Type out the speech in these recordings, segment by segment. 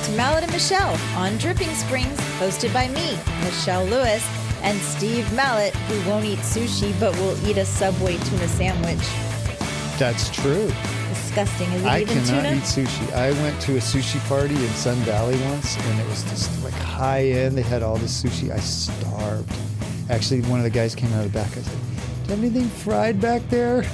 to Mallett and Michelle on Dripping Springs, hosted by me, Michelle Lewis, and Steve Mallett, who won't eat sushi but will eat a Subway tuna sandwich. That's true. Disgusting. Is it I even cannot tuna? eat sushi. I went to a sushi party in Sun Valley once, and it was just like high end. They had all this sushi. I starved. Actually, one of the guys came out of the back. I said, "Do you have anything fried back there?"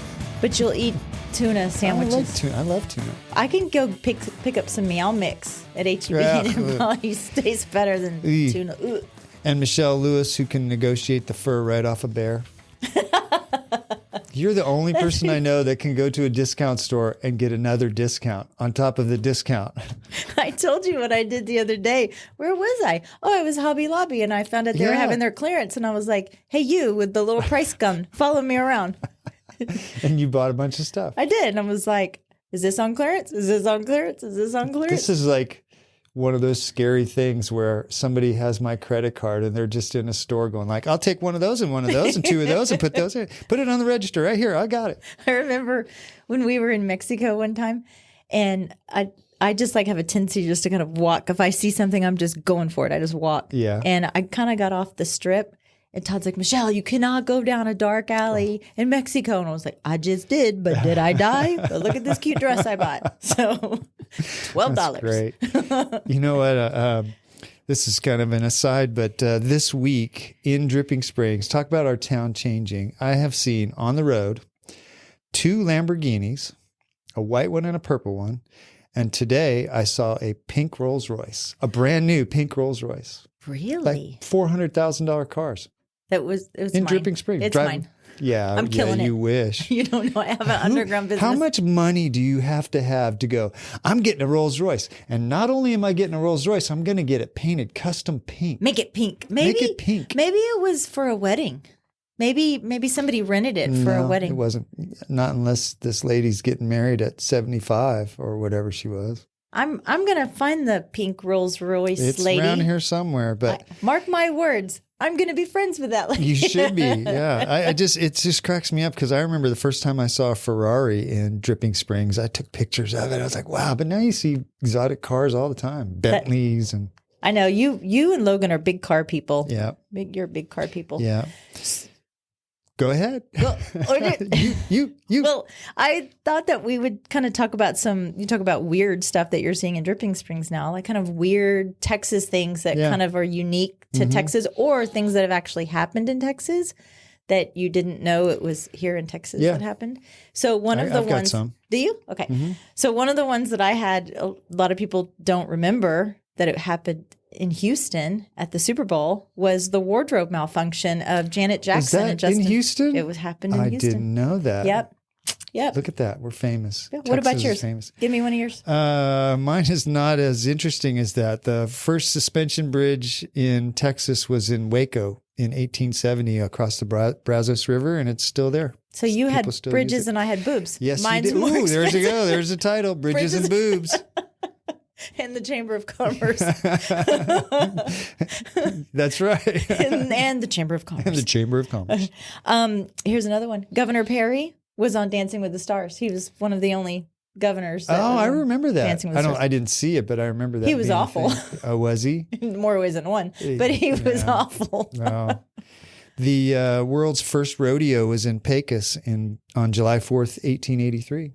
But you'll eat tuna sandwiches. I love tuna. I can go pick up some Meow Mix at H-E-B and it probably tastes better than tuna. Ugh. And Michelle Lewis, who can negotiate the fur right off a bear. You're the only person I know that can go to a discount store and get another discount on top of the discount. I told you what I did the other day. Where was I? Oh, I was Hobby Lobby, and I found out they were having their clearance, and I was like, "Hey, you with the little price gun, follow me around." And you bought a bunch of stuff. I did, and I was like, "Is this on clearance? Is this on clearance? Is this on clearance?" This is like one of those scary things where somebody has my credit card and they're just in a store going like, "I'll take one of those and one of those and two of those and put those in. Put it on the register right here. I got it." I remember when we were in Mexico one time, and I just like have a tendency just to kind of walk. If I see something, I'm just going for it. I just walk. Yeah. And I kind of got off the strip, and Todd's like, "Michelle, you cannot go down a dark alley in Mexico." And I was like, "I just did, but did I die? But look at this cute dress I bought." So $12. That's great. You know what? This is kind of an aside, but this week in Dripping Springs, talk about our town changing. I have seen on the road 2 Lamborghinis, a white one and a purple one. And today I saw a pink Rolls Royce, a brand new pink Rolls Royce. Really? Like $400,000 cars. It was in mine. Dripping Springs. It's mine. Yeah. I'm killing it. You wish. You don't know. I have an underground business. How much money do you have to go, "I'm getting a Rolls Royce. And not only am I getting a Rolls Royce, I'm going to get it painted custom pink." Make it pink. Make it pink. Maybe it was for a wedding. Maybe somebody rented it for a wedding. It wasn't. Not unless this lady's getting married at 75 or whatever she was. I'm gonna find the pink Rolls Royce It's lady. around here somewhere, but mark my words, I'm gonna be friends with that lady. you should be. Yeah, it just cracks me up because I remember the first time I saw a Ferrari in Dripping Springs. I took pictures of it. I was like, wow. But now you see exotic cars all the time, Bentleys and. I know you and Logan are big car people. Yeah, you're big car people. Yeah. Go ahead. Well, you. Well, I thought that we would kind of talk about you talk about weird stuff that you're seeing in Dripping Springs now, like kind of weird Texas things that kind of are unique to Texas, or things that have actually happened in Texas that you didn't know it was here in Texas that happened. So I've got some. Do you? Okay. Mm-hmm. So one of the ones that I had, a lot of people don't remember that it happened in Houston at the Super Bowl, was the wardrobe malfunction of Janet Jackson and Justin. In Houston? It happened in Houston. I didn't know that. Yep. Look at that. We're famous. Yeah. What about yours? Famous. Give me one of yours. Mine is not as interesting as that. The first suspension bridge in Texas was in Waco in 1870 across the Brazos River, and it's still there. So you had bridges and I had boobs. Yes, mine's you did. more Ooh, there's a go. There's a title. Bridges and Boobs. And the Chamber of Commerce. That's right. and the Chamber of Commerce. And the Chamber of Commerce. Here's another one. Governor Perry was on Dancing with the Stars. He was one of the only governors. I remember that. Dancing with the Stars. I didn't see it, but I remember that. He was awful. Oh, was he? In more ways than one. But he was awful. No. The world's first rodeo was in Pecos on July 4th, 1883.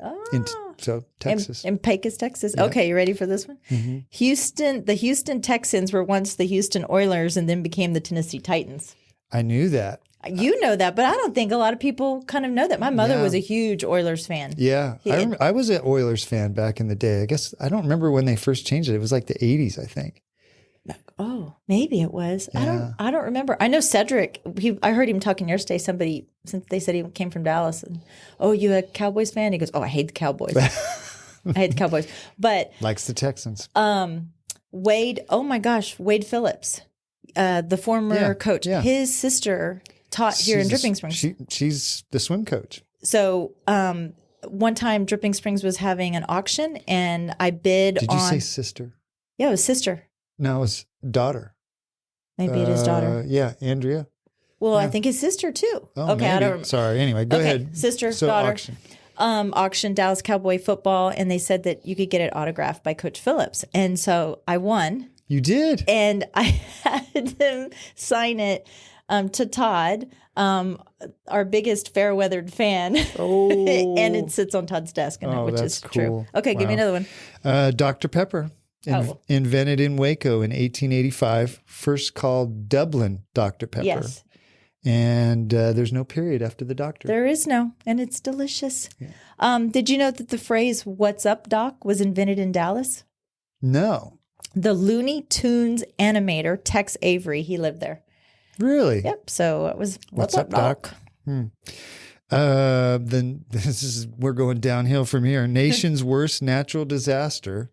So Texas. In Pecos, Texas. Yeah. Okay, you ready for this one? Mm-hmm. The Houston Texans were once the Houston Oilers and then became the Tennessee Titans. I knew that. You know that, but I don't think a lot of people kind of know that. My mother was a huge Oilers fan. Yeah. I was an Oilers fan back in the day. I guess I don't remember when they first changed it. It was like the 80s, I think. Oh, maybe it was. Yeah. I don't remember. I know Cedric. I heard him talking yesterday. Since they said he came from Dallas, and you a Cowboys fan? He goes, "Oh, I hate the Cowboys. I hate the Cowboys." But likes the Texans. Wade. Oh my gosh, Wade Phillips, the former coach. Yeah. His sister taught here in Dripping Springs. She's the swim coach. So one time, Dripping Springs was having an auction, and I bid on. Did you say sister? Yeah, it was sister. No, it was daughter. Maybe it is daughter. Yeah, Andrea. Well, I think his sister too. Oh, okay, maybe. I don't. Sorry. Anyway, go ahead. Sister, so daughter. Auction. auction, Dallas Cowboy football, and they said that you could get it autographed by Coach Phillips. And so I won. You did? And I had them sign it to Todd, our biggest fair-weathered fan. Oh. And it sits on Todd's desk, which is cool. true. Okay, give me another one. Dr. Pepper, invented in Waco in 1885, first called Dublin Dr. Pepper. Yes. And there's no period after the doctor. There is no, and it's delicious. Yeah. Did you know that the phrase, "What's up, Doc," was invented in Dallas? No. The Looney Tunes animator, Tex Avery, he lived there. Really? Yep. So it was, what's up, Doc? Then we're going downhill from here. Nation's worst natural disaster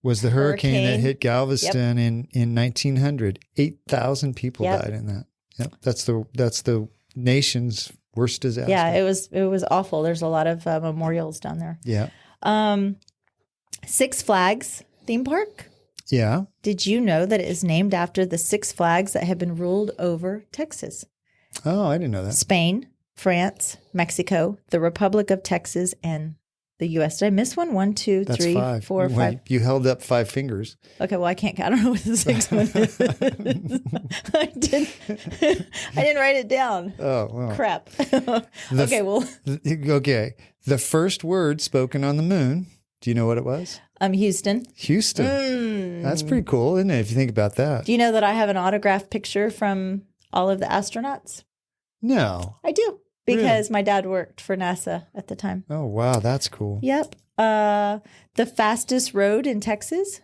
was the hurricane that hit Galveston in 1900. 8,000 people died in that. Yep. That's the nation's worst disaster. Yeah, it was awful. There's a lot of memorials down there. Yeah. Six Flags theme park. Yeah. Did you know that it is named after the Six Flags that have been ruled over Texas? Oh, I didn't know that. Spain, France, Mexico, the Republic of Texas, and the U.S. Did I miss one? 1, 2, 3, 4, 5. You held up 5 fingers. Okay, well, I can't. I don't know what the sixth one is. I didn't write it down. Oh, well. Crap. Okay. The first word spoken on the moon. Do you know what it was? Houston. Houston. That's pretty cool, isn't it? If you think about that. Do you know that I have an autographed picture from all of the astronauts? No. I do. Because my dad worked for NASA at the time. Oh, wow. That's cool. Yep. The fastest road in Texas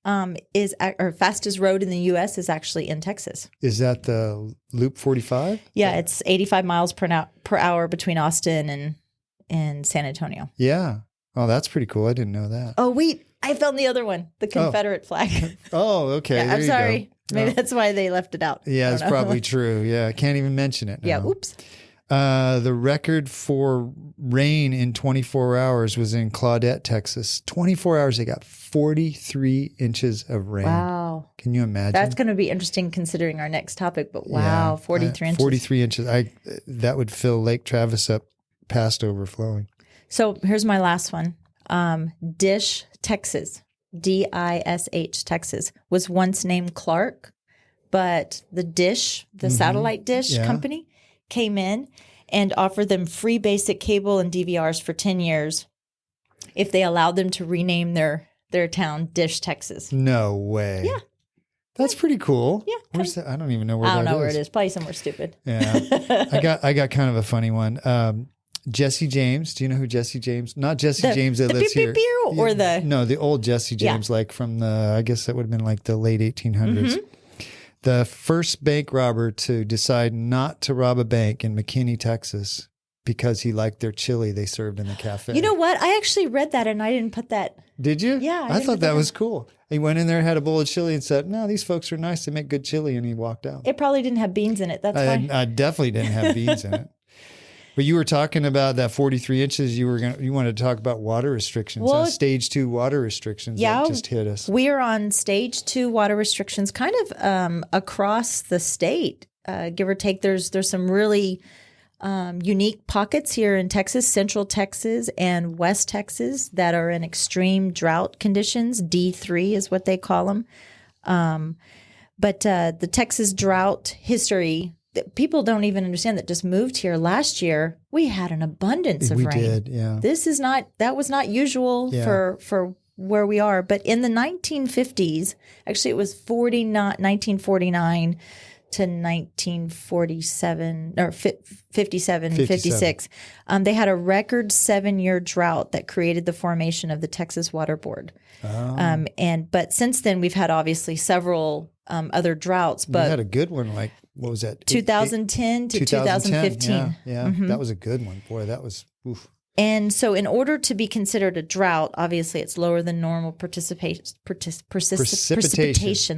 fastest road in the U.S. is actually in Texas. Is that the Loop 45? Yeah, it's 85 miles per hour between Austin and San Antonio. Yeah. Oh, that's pretty cool. I didn't know that. Oh, wait. I found the other one, the Confederate flag. Oh, okay. Yeah, I'm sorry. Maybe that's why they left it out. Yeah, it's probably true. Yeah, I can't even mention it now. Yeah, oops. The record for rain in 24 hours was in Claudette, Texas. 24 hours, they got 43 inches of rain. Wow. Can you imagine? That's going to be interesting considering our next topic, but wow, 43 inches. 43 inches. That would fill Lake Travis up past overflowing. So here's my last one. Dish, Texas, DISH, Texas, was once named Clark, but the Dish, the satellite dish company, came in and offered them free basic cable and DVRs for 10 years if they allowed them to rename their town Dish, Texas. No way. Yeah. That's pretty cool. Yeah. Where's that? I don't even know where that is. I don't know where it is. Probably somewhere stupid. Yeah. I got kind of a funny one. Jesse James. Do you know who Jesse James? Not Jesse James that lives here. Or No, the old Jesse James, like from the, I guess that would have been like the late 1800s. The first bank robber to decide not to rob a bank in McKinney, Texas, because he liked their chili they served in the cafe. You know what? I actually read that and I didn't put that. Did you? Yeah. I thought that was cool. He went in there, had a bowl of chili and said, "No, these folks are nice. They make good chili." And he walked out. It probably didn't have beans in it. That's why. I definitely didn't have beans in it. But you were talking about that 43 inches. You wanted to talk about water restrictions. Well, stage 2 water restrictions that just hit us. We are on stage 2 water restrictions kind of across the state, give or take. There's some really unique pockets here in Texas, Central Texas and West Texas, that are in extreme drought conditions. D3 is what they call them. But the Texas drought history, people don't even understand that just moved here last year. We had an abundance of rain. We did, yeah. That was not usual for where we are. But in the 1950s, actually it was 1949 to 1947 or 56. They had a record 7-year drought that created the formation of the Texas Water Board. Oh. But since then we've had obviously several other droughts. But we had a good one, like what was that? 2010 to 2015. Yeah, that was a good one. Boy, that was. Oof. And so in order to be considered a drought, obviously it's lower than normal precipitation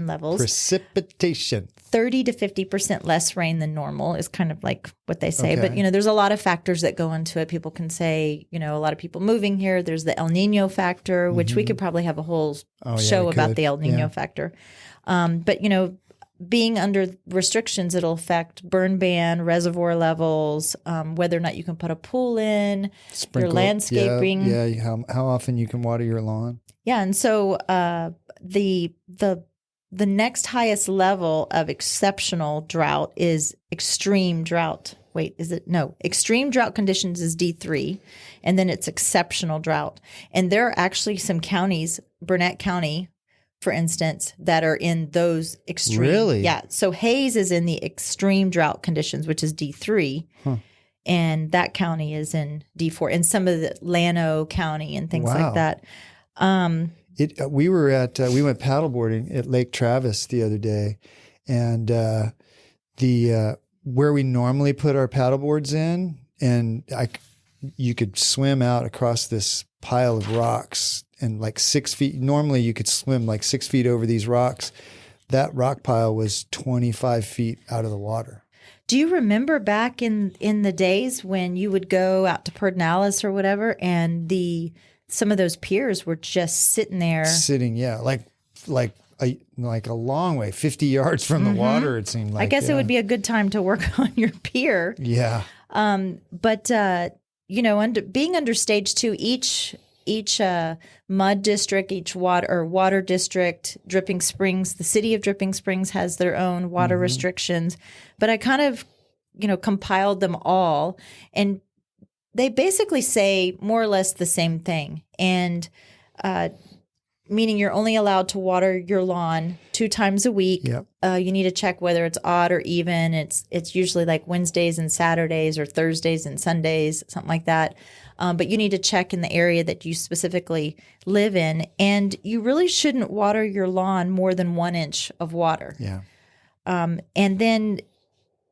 levels. Precipitation. 30 to 50% less rain than normal is kind of like what they say. Okay. But, there's a lot of factors that go into it. People can say, a lot of people moving here. There's the El Nino factor, which we could probably have a whole show about the El Nino factor. But, being under restrictions, it'll affect burn ban, reservoir levels, whether or not you can put a pool in, your landscaping. Yeah. How often you can water your lawn. Yeah. And so the next highest level of exceptional drought is extreme drought. Wait, is it? No. Extreme drought conditions is D3, and then it's exceptional drought. And there are actually some counties, Burnett County, for instance, that are in those extreme. Really? Yeah. So Hayes is in the extreme drought conditions, which is D3. Huh. And that county is in D4. And some of the Llano County and things like that. We went paddleboarding at Lake Travis the other day, and where we normally put our paddleboards in, and you could swim out across this pile of rocks, and like 6 feet. Normally, you could swim like 6 feet over these rocks. That rock pile was 25 feet out of the water. Do you remember back in the days when you would go out to Pedernales or whatever, and some of those piers were just sitting there? Yeah, like a long way, 50 yards from the water, it seemed like. I guess it would be a good time to work on your pier. Yeah. But being under stage 2, each mud district, each water district, Dripping Springs, the city of Dripping Springs has their own water restrictions. But I kind of, compiled them all, and they basically say more or less the same thing. And meaning you're only allowed to water your lawn 2 times a week. Yep. You need to check whether it's odd or even. It's usually like Wednesdays and Saturdays or Thursdays and Sundays, something like that. But you need to check in the area that you specifically live in. And you really shouldn't water your lawn more than 1 inch of water. Yeah. And then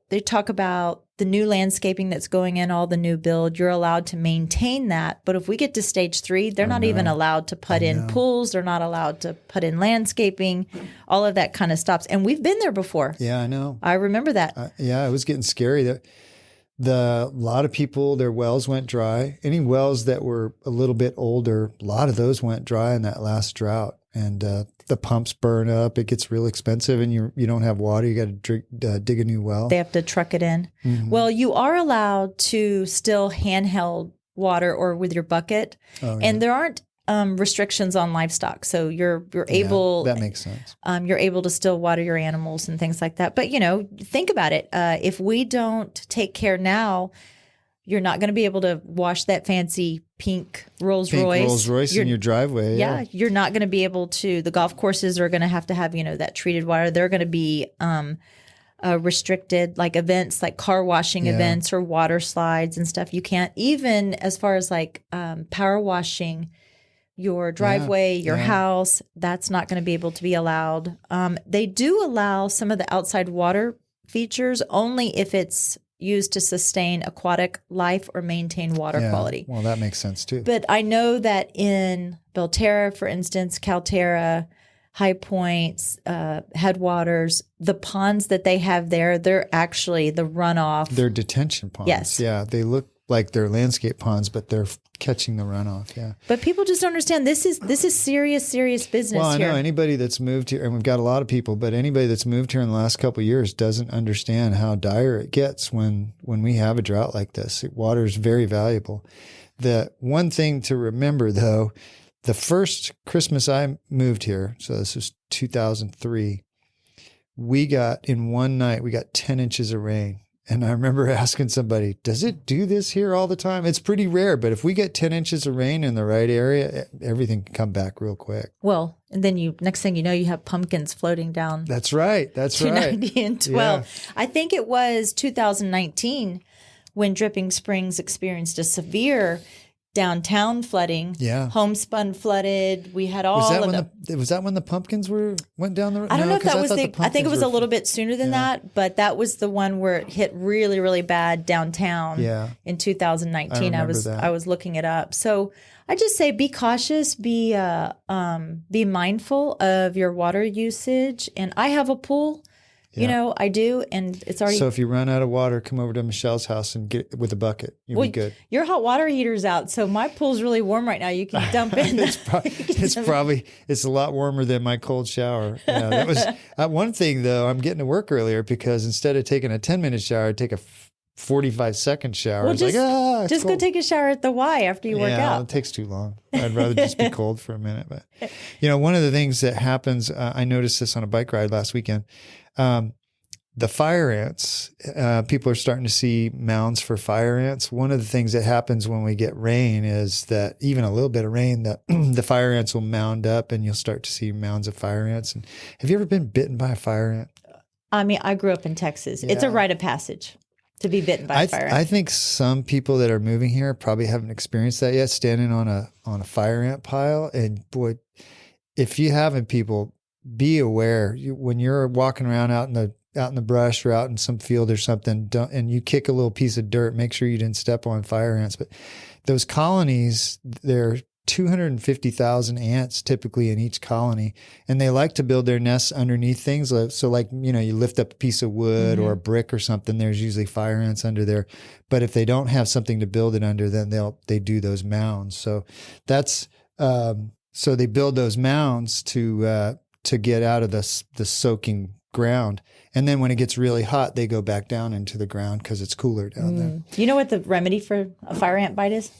they talk about the new landscaping that's going in, all the new build. You're allowed to maintain that. But if we get to stage 3, they're not even allowed to put in pools. They're not allowed to put in landscaping. All of that kind of stops. And we've been there before. Yeah, I know. I remember that. It was getting scary. A lot of people, their wells went dry. Any wells that were a little bit older, a lot of those went dry in that last drought. And the pumps burn up. It gets real expensive, and you don't have water. You got to dig a new well. They have to truck it in. Mm-hmm. Well, you are allowed to still handheld water or with your bucket, and there aren't restrictions on livestock. So you're able. That makes sense. You're able to still water your animals and things like that. But think about it. If we don't take care now, you're not going to be able to wash that fancy pink Rolls Royce in your driveway. Yeah, you're not going to be able to. The golf courses are going to have that treated water. They're going to be restricted, like events, like car washing events or water slides and stuff. You can't, even as far as like power washing your driveway, your house. That's not going to be able to be allowed. They do allow some of the outside water features only if it's used to sustain aquatic life or maintain water quality. Well, that makes sense too. But I know that in Belterra, for instance, Calterra, High Points, Headwaters, the ponds that they have there, they're actually the runoff. They're detention ponds. Yes. Yeah, they look like they're landscape ponds, but they're catching the runoff. Yeah. But people just don't understand this is serious business. Well, I know here. anybody that's moved here, and we've got a lot of people, but anybody that's moved here in the last couple of years doesn't understand how dire it gets when we have a drought like this. Water is very valuable. The one thing to remember, though, the first Christmas I moved here, so this was 2003, in one night, we got 10 inches of rain. And I remember asking somebody, does it do this here all the time? It's pretty rare, but if we get 10 inches of rain in the right area, everything can come back real quick. Well, and then next thing you know, you have pumpkins floating down. That's right. 290 and 12. Yeah. I think it was 2019 when Dripping Springs experienced a severe downtown flooding. Yeah. Homespun flooded. We had all was that when the pumpkins went down the road? I don't know if that was I think it was a little bit sooner than that, but that was the one where it hit really, really bad downtown in 2019. I was looking it up. So I just say be cautious, be mindful of your water usage. And I have a pool. You know, I do, and it's already. So if you run out of water, come over to Michelle's house and get with a bucket. You'll be good. Your hot water heater's out, so my pool's really warm right now. You can dump in. It's a lot warmer than my cold shower. Yeah, that was one thing though. I'm getting to work earlier because instead of taking a 10-minute shower, I take a 45-second shower. Well, it's go take a shower at the Y after you work out. It takes too long. I'd rather just be cold for a minute. But one of the things that happens, I noticed this on a bike ride last weekend. The fire ants, people are starting to see mounds for fire ants. One of the things that happens when we get rain is that even a little bit of rain, the fire ants will mound up and you'll start to see mounds of fire ants. And have you ever been bitten by a fire ant? I mean, I grew up in Texas. Yeah. It's a rite of passage to be bitten by a fire ant. I think some people that are moving here probably haven't experienced that yet, standing on a fire ant pile. And boy, if you haven't, people, be aware. When you're walking around out in the brush or out in some field or something, and you kick a little piece of dirt, make sure you didn't step on fire ants. But those colonies, there are 250,000 ants typically in each colony, and they like to build their nests underneath things. So like, you lift up a piece of wood or a brick or something, there's usually fire ants under there. But if they don't have something to build it under, then they do those mounds. So that's, so they build those mounds to get out of the soaking ground. And then when it gets really hot, they go back down into the ground because it's cooler down there. You know what the remedy for a fire ant bite is?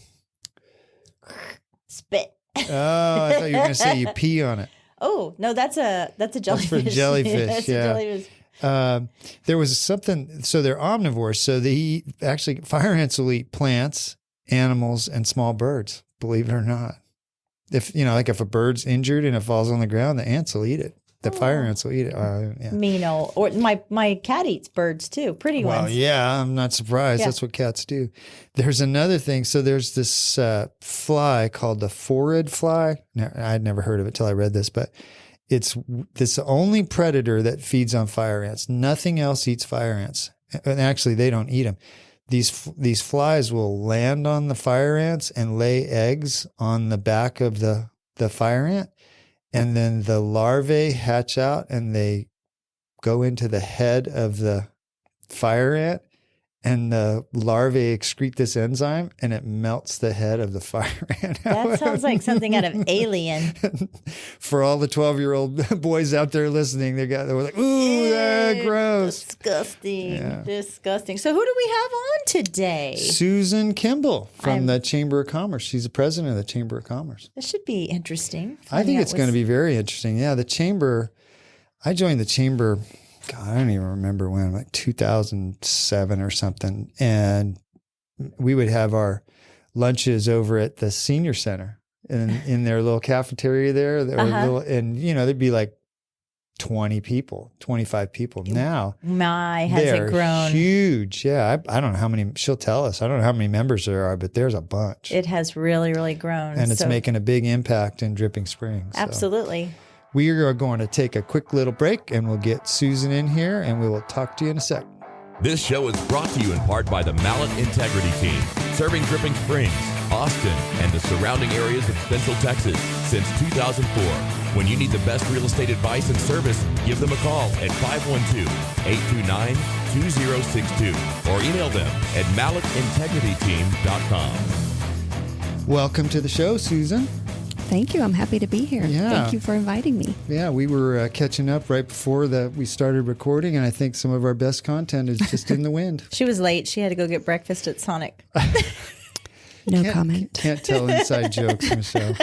Spit. Oh, I thought you were going to say you pee on it. Oh, no, that's a jellyfish. That's for jellyfish, That's a jellyfish. There was something, so they're omnivores. So fire ants will eat plants, animals, and small birds, believe it or not. If a bird's injured and it falls on the ground, the ants will eat it. The fire ants will eat it. Yeah. Mean-o. Or my cat eats birds too, pretty ones. Well, yeah, I'm not surprised. Yeah. That's what cats do. There's another thing. So there's this fly called the phorid fly. I'd never heard of it till I read this, but it's the only predator that feeds on fire ants. Nothing else eats fire ants. And actually, they don't eat them. These flies will land on the fire ants and lay eggs on the back of the fire ant. And then the larvae hatch out and they go into the head of the fire ant, and the larvae excrete this enzyme and it melts the head of the fire ant. That sounds like something out of Alien. For all the 12-year-old boys out there listening, they were like, ooh, that's gross. Disgusting. Yeah. Disgusting. So who do we have on today? Susan Kimball from the Chamber of Commerce. She's the president of the Chamber of Commerce. This should be interesting. I think it's going to be very interesting. Yeah, the Chamber, I joined the Chamber, God, I don't even remember when, like 2007 or something. And we would have our lunches over at the senior center in their little cafeteria there. And, there'd be like 20 people, 25 people. Now, has it grown? Huge. Yeah. I don't know how many, she'll tell us. I don't know how many members there are, but there's a bunch. It has really, really grown. And it's making a big impact in Dripping Springs. Absolutely. So. We are going to take a quick little break, and we'll get Susan in here, and we will talk to you in a sec. This show is brought to you in part by the Mallett Integrity Team, serving Dripping Springs, Austin, and the surrounding areas of Central Texas since 2004. When you need the best real estate advice and service, give them a call at 512-829-2062 or email them at mallettintegrityteam.com. Welcome to the show, Susan. Thank you. I'm happy to be here. Yeah. Thank you for inviting me. Yeah, we were catching up right before we started recording, and I think some of our best content is just in the wind. She was late. She had to go get breakfast at Sonic. No comment. Can't tell inside jokes, Michelle.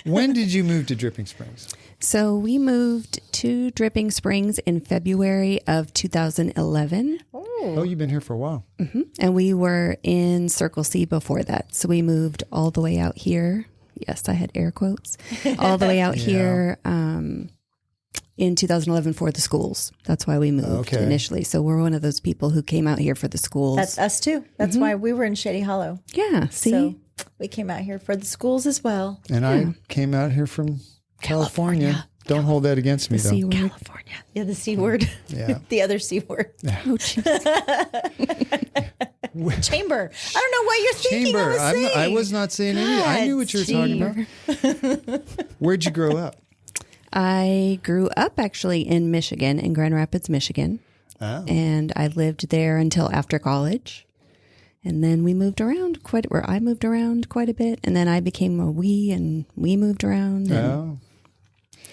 When did you move to Dripping Springs? So we moved to Dripping Springs in February of 2011. Oh, you've been here for a while. Mm-hmm. And we were in Circle C before that. So we moved all the way out here. Yes, I had air quotes. All the way out here in 2011 for the schools. That's why we moved initially. So we're one of those people who came out here for the schools. That's us too. That's why we were in Shady Hollow. Yeah, see? So we came out here for the schools as well. And I came out here from California. Don't hold that against me, though. California. Yeah, the C word. Yeah. The other C word. Yeah. Oh, jeez. Chamber. I don't know what you're thinking I was saying. I was not saying anything. I knew what you were talking about. Where'd you grow up? I grew up actually in Michigan, in Grand Rapids, Michigan. Oh. And I lived there until after college. And then we moved around I moved around quite a bit. And then I became a and we moved around. And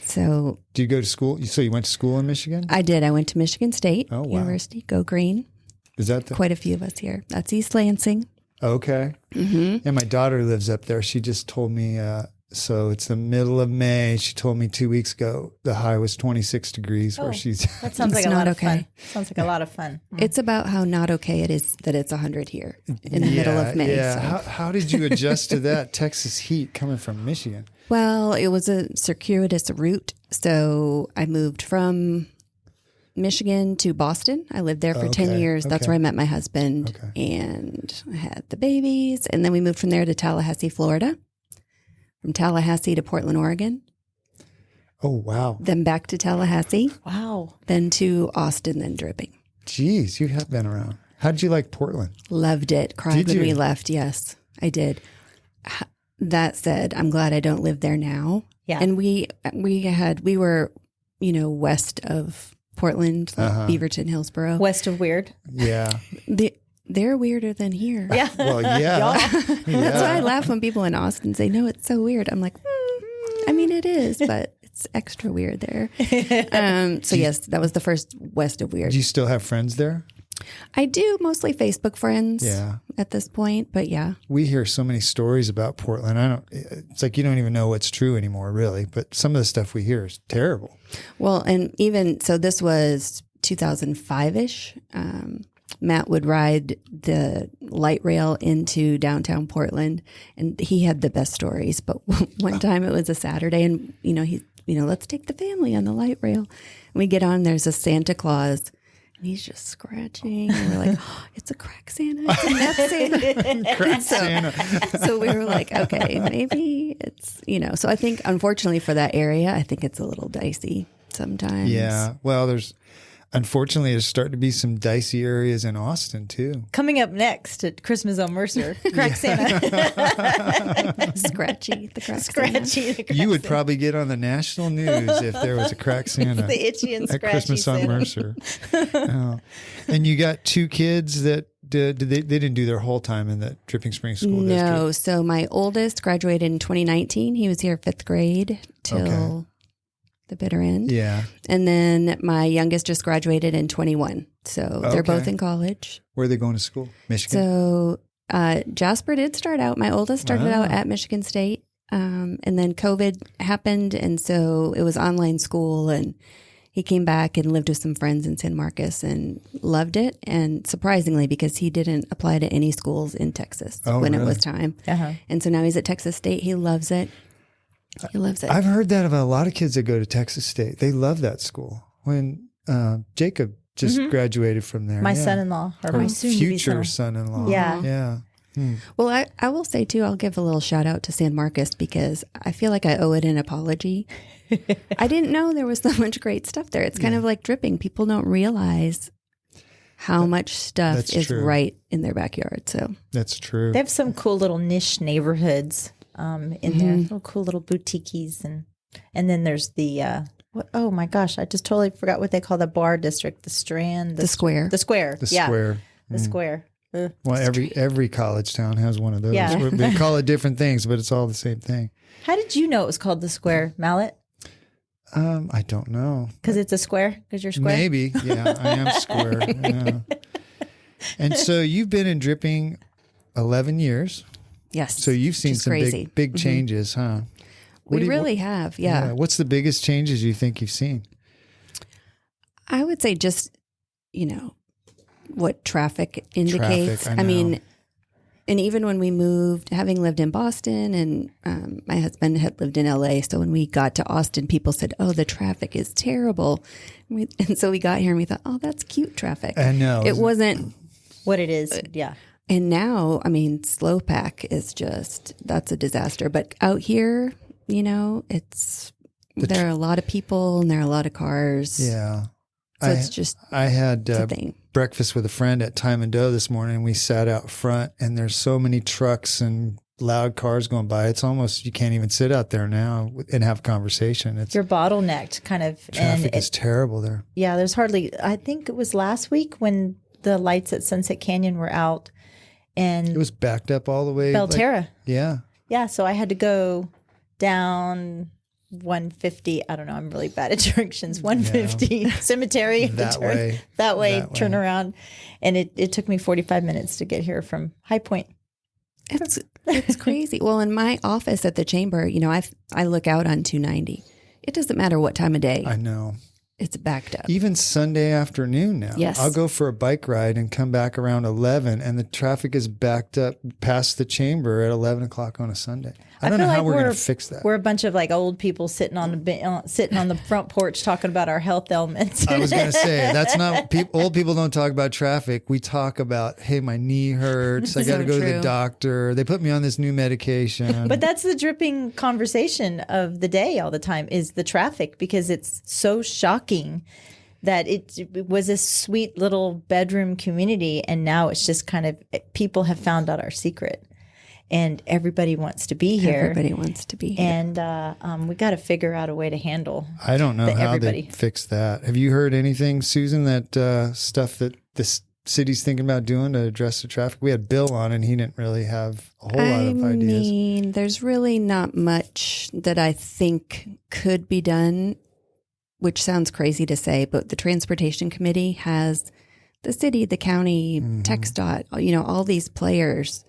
so. Do you go to school? So you went to school in Michigan? I did. I went to Michigan State University. Go Green. Is that quite a few of us here? That's East Lansing. Okay. Mm-hmm. And my daughter lives up there. She just told me, so it's the middle of May. She told me 2 weeks ago the high was 26 degrees where she's. That sounds like a lot of fun. Sounds like a lot of fun. It's about how not okay it is that it's 100 here in the middle of May. Yeah. So. How did you adjust to that Texas heat coming from Michigan? Well, it was a circuitous route. So I moved from Michigan to Boston. I lived there for 10 years. That's where I met my husband and I had the babies. And then we moved from there to Tallahassee, Florida. From Tallahassee to Portland, Oregon. Oh, wow. Then back to Tallahassee. Wow. Then to Austin, then Dripping. Jeez, you have been around. How did you like Portland? Loved it. Cried when we left. Yes, I did. That said, I'm glad I don't live there now. Yeah. And we were, west of Portland, like Beaverton, Hillsboro. West of weird. Yeah. They're weirder than here. Yeah. Well, yeah. That's why I laugh when people in Austin say, no, it's so weird. I'm like, I mean, it is, but it's extra weird there. So yes, that was the first west of weird. Do you still have friends there? I do, mostly Facebook friends Yeah. at this point, but yeah. We hear so many stories about Portland. It's like you don't even know what's true anymore, really. But some of the stuff we hear is terrible. Well, and even, so this was 2005-ish. Matt would ride the light rail into downtown Portland, and he had the best stories. But one time it was a Saturday, and let's take the family on the light rail. And we get on. There's a Santa Claus, and he's just scratching. And we're like, oh, it's a crack Santa. It's a meth Santa. Crack Santa. So we were like, okay, maybe it's So I think, unfortunately for that area, I think it's a little dicey sometimes. Yeah. Well, unfortunately, there's starting to be some dicey areas in Austin, too. Coming up next at Christmas on Mercer, Crack Santa. Scratchy, the crack Scratchy, the crack You would Santa. probably get on the national news if there was a crack Santa The itchy and at scratchy Christmas on Santa. Mercer. Oh. And you got two kids that they didn't do their whole time in the Dripping Springs School District? No. So my oldest graduated in 2019. He was here 5th grade till the bitter end. Yeah. And then my youngest just graduated in 21. So they're both in college. Where are they going to school? Michigan? So Jasper did start out. My oldest started out at Michigan State. And then COVID happened. And so it was online school. And he came back and lived with some friends in San Marcos and loved it. And surprisingly, because he didn't apply to any schools in Texas when it was time. Uh-huh. And so now he's at Texas State. He loves it. He loves it. I've heard that about a lot of kids that go to Texas State. They love that school. When Jacob just graduated from there. My son-in-law, or my soon-to-be future son-in-law. Yeah. Yeah. Well, I will say, too, I'll give a little shout out to San Marcos because I feel like I owe it an apology. I didn't know there was so much great stuff there. It's kind of like Dripping. People don't realize how much stuff is right in their backyard. So that's true. They have some cool little niche neighborhoods in there, little cool little boutiques. And then there's the, oh my gosh, I just totally forgot what they call the bar district, the Strand. The Square. The Square. The Square. The Square. Well, every college town has one of those. Yeah. They call it different things, but it's all the same thing. How did you know it was called the Square, Mallett? I don't know. Because it's a square? Because you're square? Maybe. Yeah, I am square. Yeah. And so you've been in Dripping 11 years. Yes. So you've seen some crazy. big changes, huh? We really have, yeah. What's the biggest changes you think you've seen? I would say just, what traffic indicates. I know. mean, and even when we moved, having lived in Boston and my husband had lived in LA. So when we got to Austin, people said, oh, the traffic is terrible. And so we got here and we thought, oh, that's cute traffic. I know. It wasn't what it is. Yeah. And now, I mean, slow pack is that's a disaster. But out here, there are a lot of people and there are a lot of cars. Yeah. So it's just I had a thing. Breakfast with a friend at Time and Dough this morning. And we sat out front and there's so many trucks and loud cars going by. It's almost, you can't even sit out there now and have a conversation. It's You're bottlenecked kind of. traffic is terrible there. Yeah, there's hardly, I think it was last week when the lights at Sunset Canyon were out and It was backed up all the way. Belterra. Yeah. Yeah, so I had to go down 150. I don't know. I'm really bad at directions. 150 cemetery. That way. That way, That turn way. around. And it took me 45 minutes to get here from High Point. It's crazy. Well, in my office at the chamber, I look out on 290. It doesn't matter what time of day. I know. It's backed up. Even Sunday afternoon now. Yes. I'll go for a bike ride and come back around 11 and the traffic is backed up past the chamber at 11 o'clock on a Sunday. I don't feel know how like we're going to fix that. We're a bunch of like old people sitting on the front porch talking about our health ailments. I was going to say, that's not, old people don't talk about traffic. We talk about, hey, my knee hurts. I got to So go to the true. doctor. They put me on this new medication. But that's the dripping conversation of the day all the time is the traffic, because it's so shocking that it was a sweet little bedroom community. And now it's just kind of, people have found out our secret and everybody wants to be here. Everybody wants to be here. And we got to figure out a way to handle. I don't know how everybody. they fix that. Have you heard anything, Susan, that stuff that this city's thinking about doing to address the traffic? We had Bill on and he didn't really have a whole lot of ideas. I mean, there's really not much that I think could be done, which sounds crazy to say, but the transportation committee has the city, the county, TxDOT, all these players.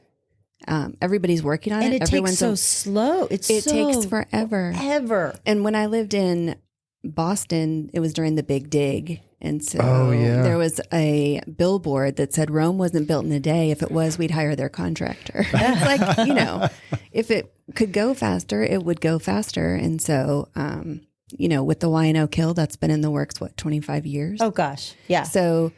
Everybody's working on And it. it takes so slow. It takes forever. Ever. And when I lived in Boston, it was during the Big Dig. And so there was a billboard that said Rome wasn't built in a day. If it was, we'd hire their contractor. It's like, if it could go faster, it would go faster. And so, with the Y&O kill, that's been in the works, 25 years? Oh, gosh. Yeah. So,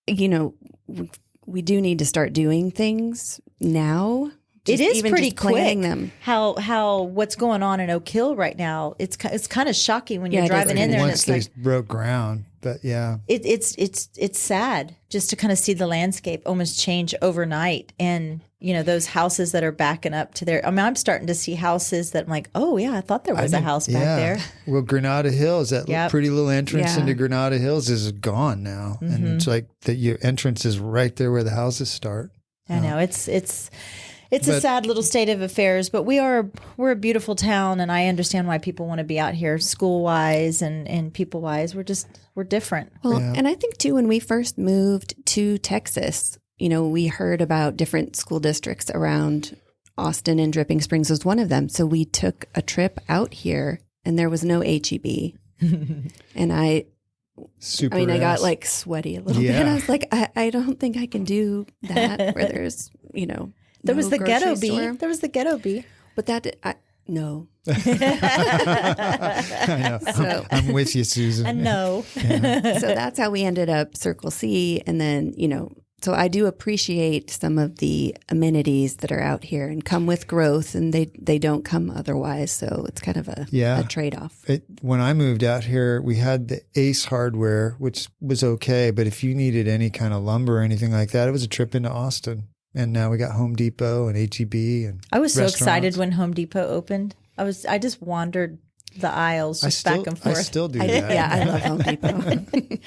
we do need to start doing things now. It is pretty planning quick. Them. How what's going on in Oak Hill right now? It's kind of shocking when you're Yeah, it is driving in there. And Once it's they broke ground, but yeah. it's sad just to kind of see the landscape almost change overnight. And those houses that are backing up to their. I mean, I'm starting to see houses that I'm like, oh yeah, I thought there was a house back there. Well, Granada Hills, that pretty little entrance Yeah. into Granada Hills is gone now, and it's like your entrance is right there where the houses start. I know it's a sad little state of affairs, but we're a beautiful town, and I understand why people want to be out here, school wise and people wise. We're different. Well, and I think too, when we first moved to Texas, we heard about different school districts around Austin, and Dripping Springs was one of them. So we took a trip out here, and there was no HEB, and I got like sweaty a little bit. And I was like, I don't think I can do that where there's, There was the ghetto grocery store. bee. There was the ghetto bee. But no. I know. So- I'm with you, Susan. And no. So that's how we ended up Circle C. And then, so I do appreciate some of the amenities that are out here and come with growth, and they don't come otherwise. So it's kind of a trade-off. When I moved out here, we had the Ace Hardware, which was okay. But if you needed any kind of lumber or anything like that, it was a trip into Austin. And now we got Home Depot and HEB and I was so restaurants. excited when Home Depot opened. I just wandered the aisles back and forth. I still do I that. love Home Depot.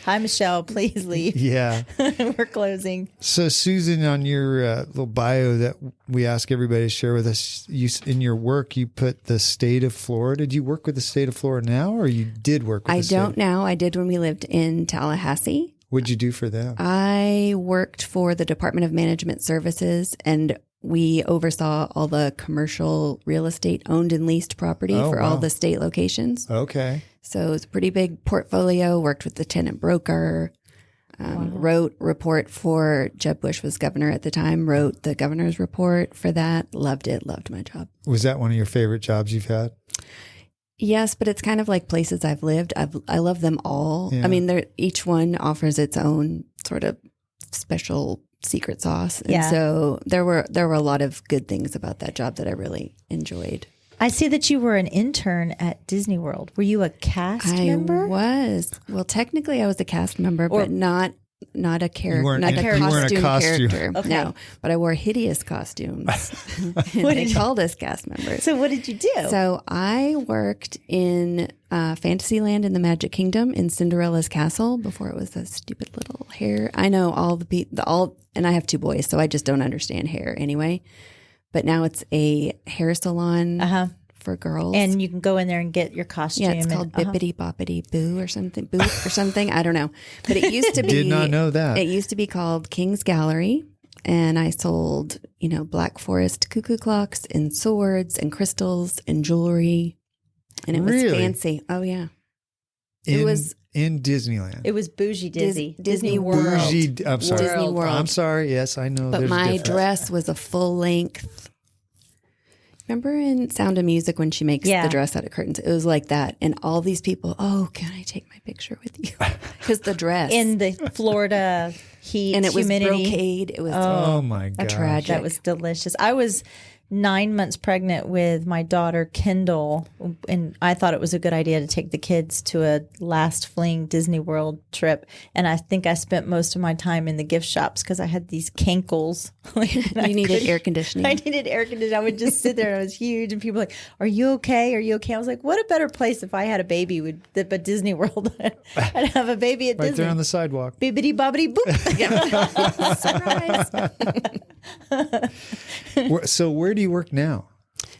Hi, Michelle. Please leave. Yeah. We're closing. So, Susan, on your little bio that we ask everybody to share with us, in your work, you put the state of Florida. Did you work with the state of Florida now, or you did work with I the state? don't now. I did when we lived in Tallahassee. What'd you do for them? I worked for the Department of Management Services, and we oversaw all the commercial real estate owned and leased property for all the state locations. Okay. So it's a pretty big portfolio. Worked with the tenant broker, wrote report for Jeb Bush was governor at the time, wrote the governor's report for that. Loved it. Loved my job. Was that one of your favorite jobs you've had? Yes, but it's kind of like places I've lived. I love them all. Yeah. I mean, each one offers its own sort of special secret sauce. And so there were a lot of good things about that job that I really enjoyed. I see that you were an intern at Disney World. Were you a cast member? I was. Well, technically I was a cast member, but not not a You character, weren't not in- a you weren't costume a costume. character. Okay. No, but I wore hideous costumes. And they called us cast members. So what did you do? So I worked in Fantasyland in the Magic Kingdom in Cinderella's castle before it was a stupid little hair. I know and I have 2 boys, so I just don't understand hair anyway. But now it's a hair salon for girls. and you can go in there and get your costume. Yeah, it's called Bippity Boppity Boo or something. Boo or something. I don't know. But it used to be. Did not know that. It used to be called King's Gallery. And I sold, Black Forest cuckoo clocks and swords and crystals and jewelry. And it was Really? fancy. Oh, yeah. in, it was in Disneyland. It was bougie Disney World. Bougie. I'm sorry. Disney World. I'm sorry. Yes, I know. But there's a my difference. dress was a full length. Remember in Sound of Music when she makes Yeah. the dress out of curtains? It was like that. And all these people, can I take my picture with you? Because the dress. in the Florida heat, and it was humidity. brocade. It was Oh my god. tragic. That was delicious. I was 9 months pregnant with my daughter Kimball, and I thought it was a good idea to take the kids to a last fling Disney World trip. And I think I spent most of my time in the gift shops because I had these cankles. You needed air conditioning. I needed air conditioning. I would just sit there and I was huge, and people were like, "Are you okay? Are you okay?" I was like, "What a better place if I had a baby but Disney World. I'd have a baby at Right Disney." there on the sidewalk. Bibbidi bobbidi boop. Surprise. So where do you work now?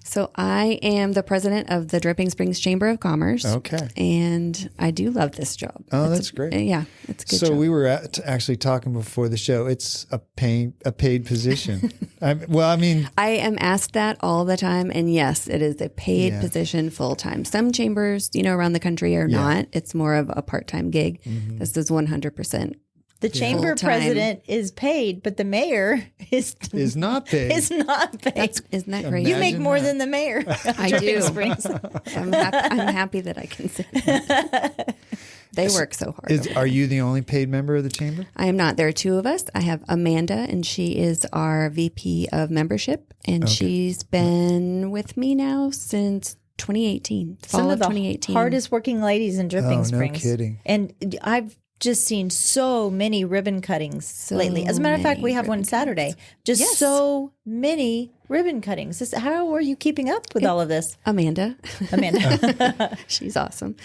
So I am the president of the Dripping Springs Chamber of Commerce. Okay. And I do love this job. Oh, that's great. Yeah, it's a good So job. we were actually talking before the show. It's a paid position. I am asked that all the time. And yes, it is a paid Yeah. position full time. Some chambers, around the country are not. It's more of a part time gig. This is 100%. The chamber Full-time. president is paid, but the mayor is not paid. is not paid. Isn't that great? You make Imagine more that. than the mayor. I Dripping do. Springs. I'm happy that I can say that. They work so hard. over Are you the only paid member of the chamber? I am not. There are 2 of us. I have Amanda, and she is our VP of membership, and she's been with me now since 2018, fall Some of of the 2018. hardest working ladies in Dripping Oh, no Springs. kidding. And I've just seen so many ribbon cuttings lately. As a matter of fact, we have one Saturday. Just Yes. so many ribbon cuttings. How are you keeping up with all of this, Amanda. Amanda? She's awesome.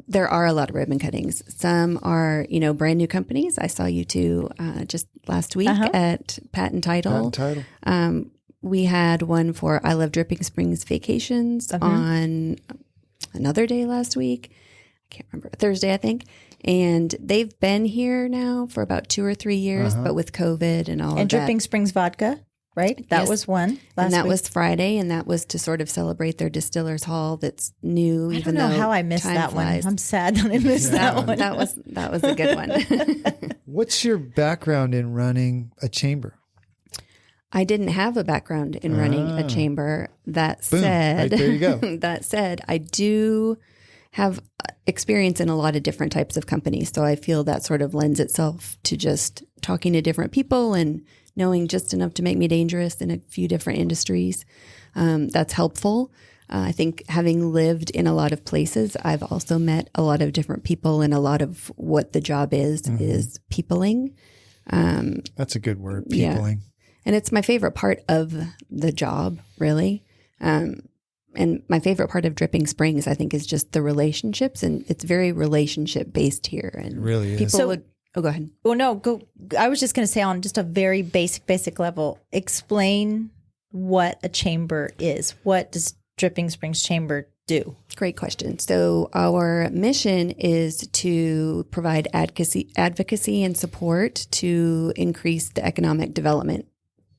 There are a lot of ribbon cuttings. Some are, brand new companies. I saw you 2 just last week at Patent Title. Patent title. We had one for I Love Dripping Springs Vacations on another day last week. I can't remember, Thursday, I think. And they've been here now for about 2 or 3 years, but with COVID and all of that. And Dripping Springs Vodka, right? That Yes. was one last And that week. was Friday, and that was to sort of celebrate their Distillers Hall that's new. I Even don't know though how I missed time that flies. one. I'm sad that I missed that one. That was a good one. What's your background in running a chamber? I didn't have a background in running a chamber. That Boom. said, Right, there you go. That said, I do have experience in a lot of different types of companies. So I feel that sort of lends itself to just talking to different people and knowing just enough to make me dangerous in a few different industries. That's helpful. I think having lived in a lot of places, I've also met a lot of different people, and a lot of what the job is peopling. That's a good word, Yeah. peopling. And it's my favorite part of the job, really. And my favorite part of Dripping Springs, I think, is just the relationships, and it's very relationship based here. And It really is. people So- would. Oh, go ahead. Well, no, go. I was just going to say on just a very basic level, explain what a chamber is. What does Dripping Springs Chamber do? Great question. So our mission is to provide advocacy and support to increase the economic development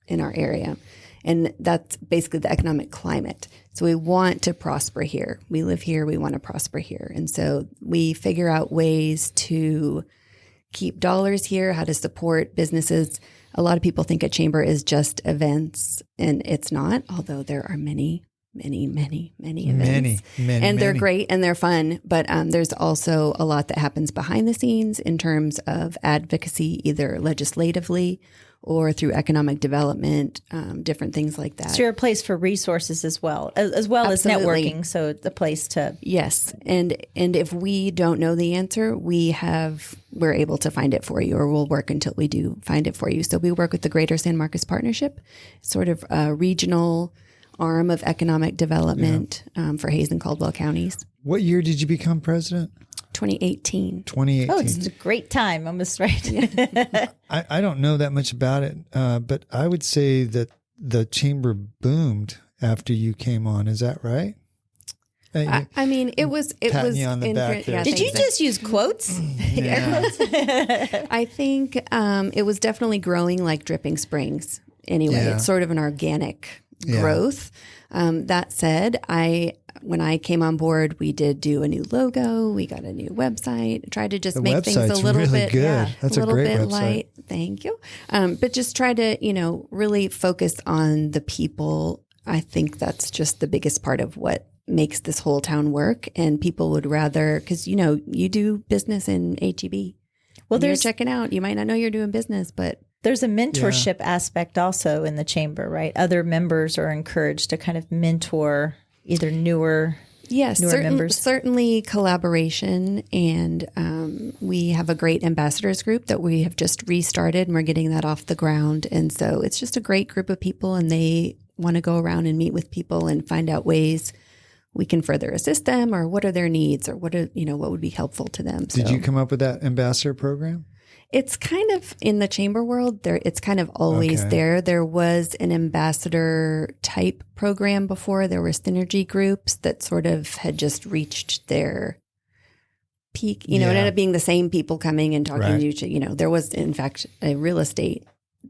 in our area. And that's basically the economic climate. So we want to prosper here. We live here. We want to prosper here. And so we figure out ways to keep dollars here, how to support businesses. A lot of people think a chamber is just events, and it's not, although there are many many events. Many, and they're many. great and they're fun. But there's also a lot that happens behind the scenes in terms of advocacy, either legislatively or through economic development, different things like that. So you're a place for resources as well as Absolutely. networking. So it's a place to. Yes, and if we don't know the answer, we're able to find it for you, or we'll work until we do find it for you. So we work with the Greater San Marcos Partnership, sort of a regional arm of economic development for Hays and Caldwell counties. What year did you become president? 2018. 2018. Oh, it's a great time. Almost right. I don't know that much about it, but I would say that the chamber boomed after you came on. Is that right? I mean, it was Patting you on the back there. Did you just use quotes? Yeah. I think it was definitely growing like Dripping Springs. Anyway, Yeah. it's sort of an organic Yeah. growth. That said, when I came on board, we did do a new logo. We got a new website. Tried to just The make things a website's little really bit, good. That's a little great bit website. light. Thank you. But just try to, really focus on the people. I think that's just the biggest part of what makes this whole town work. And people would rather, because you do business in HEB. Well, You're checking out. You might not know you're doing business, but There's a mentorship aspect also in the chamber, right? Other members are encouraged to kind of mentor either newer members. Certainly collaboration. And we have a great ambassadors group that we have just restarted, and we're getting that off the ground. And so it's just a great group of people, and they want to go around and meet with people and find out ways we can further assist them, or what are their needs, or what would be helpful to them. Did you come up with that ambassador program? It's kind of in the chamber world there. It's kind of always Okay. there. There was an ambassador type program before. There were synergy groups that sort of had just reached their peak. It ended up being the same people coming and talking Right. to each. There was in fact a real estate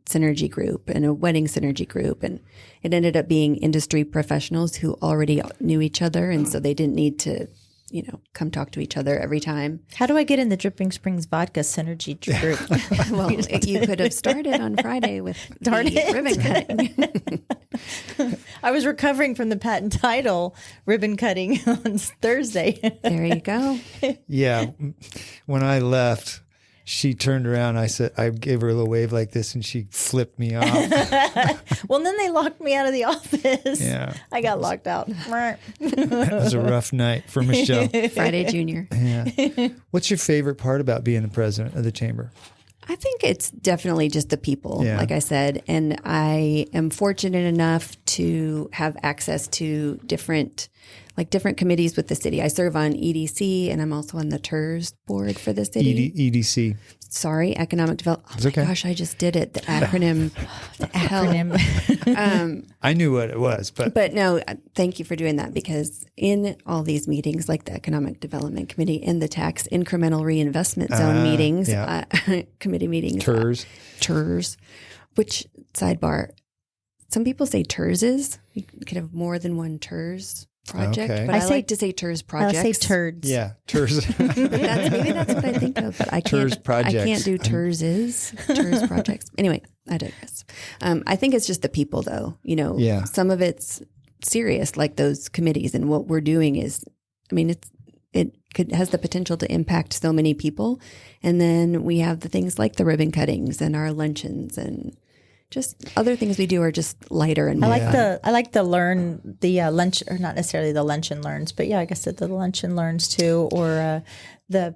synergy group and a wedding synergy group, and it ended up being industry professionals who already knew each other, and so they didn't need to come talk to each other every time. How do I get in the Dripping Springs Vodka Synergy group? Well, you could have started on Friday with Darn the it. ribbon cutting. I was recovering from the patent title ribbon cutting on Thursday. There you go. Yeah. When I left, she turned around. I gave her a little wave like this, and she flipped me off. Well, then they locked me out of the office. Yeah. I got locked out. It was a rough night for Michelle. Friday Junior. Yeah. What's your favorite part about being the president of the chamber? I think it's definitely just the people, Yeah. like I said. And I am fortunate enough to have access to different committees with the city. I serve on EDC, and I'm also on the TERS board for the city. EDC. Sorry, Economic Development. Oh It's my okay. gosh, I just did it. The acronym. I knew what it was, But no, thank you for doing that, because in all these meetings, like the Economic Development Committee and the Tax Incremental Reinvestment Zone meetings, yeah. committee meetings, TERS. which sidebar, some people say TERSes. You could have more than one TERS project, Okay. but I like to say TERS I projects. say turds. Yeah, TERS. Maybe that's what I think of, but I can't. TERS projects. I can't do TERS projects. Anyway, I digress. I think it's just the people, though. Yeah. Some of it's serious, like those committees, and what we're doing is, it has the potential to impact so many people. And then we have the things like the ribbon cuttings and our luncheons, and just other things we do are just lighter and more fun. I like the lunch, or not necessarily the lunch and learns, but yeah, I guess the lunch and learns too. Or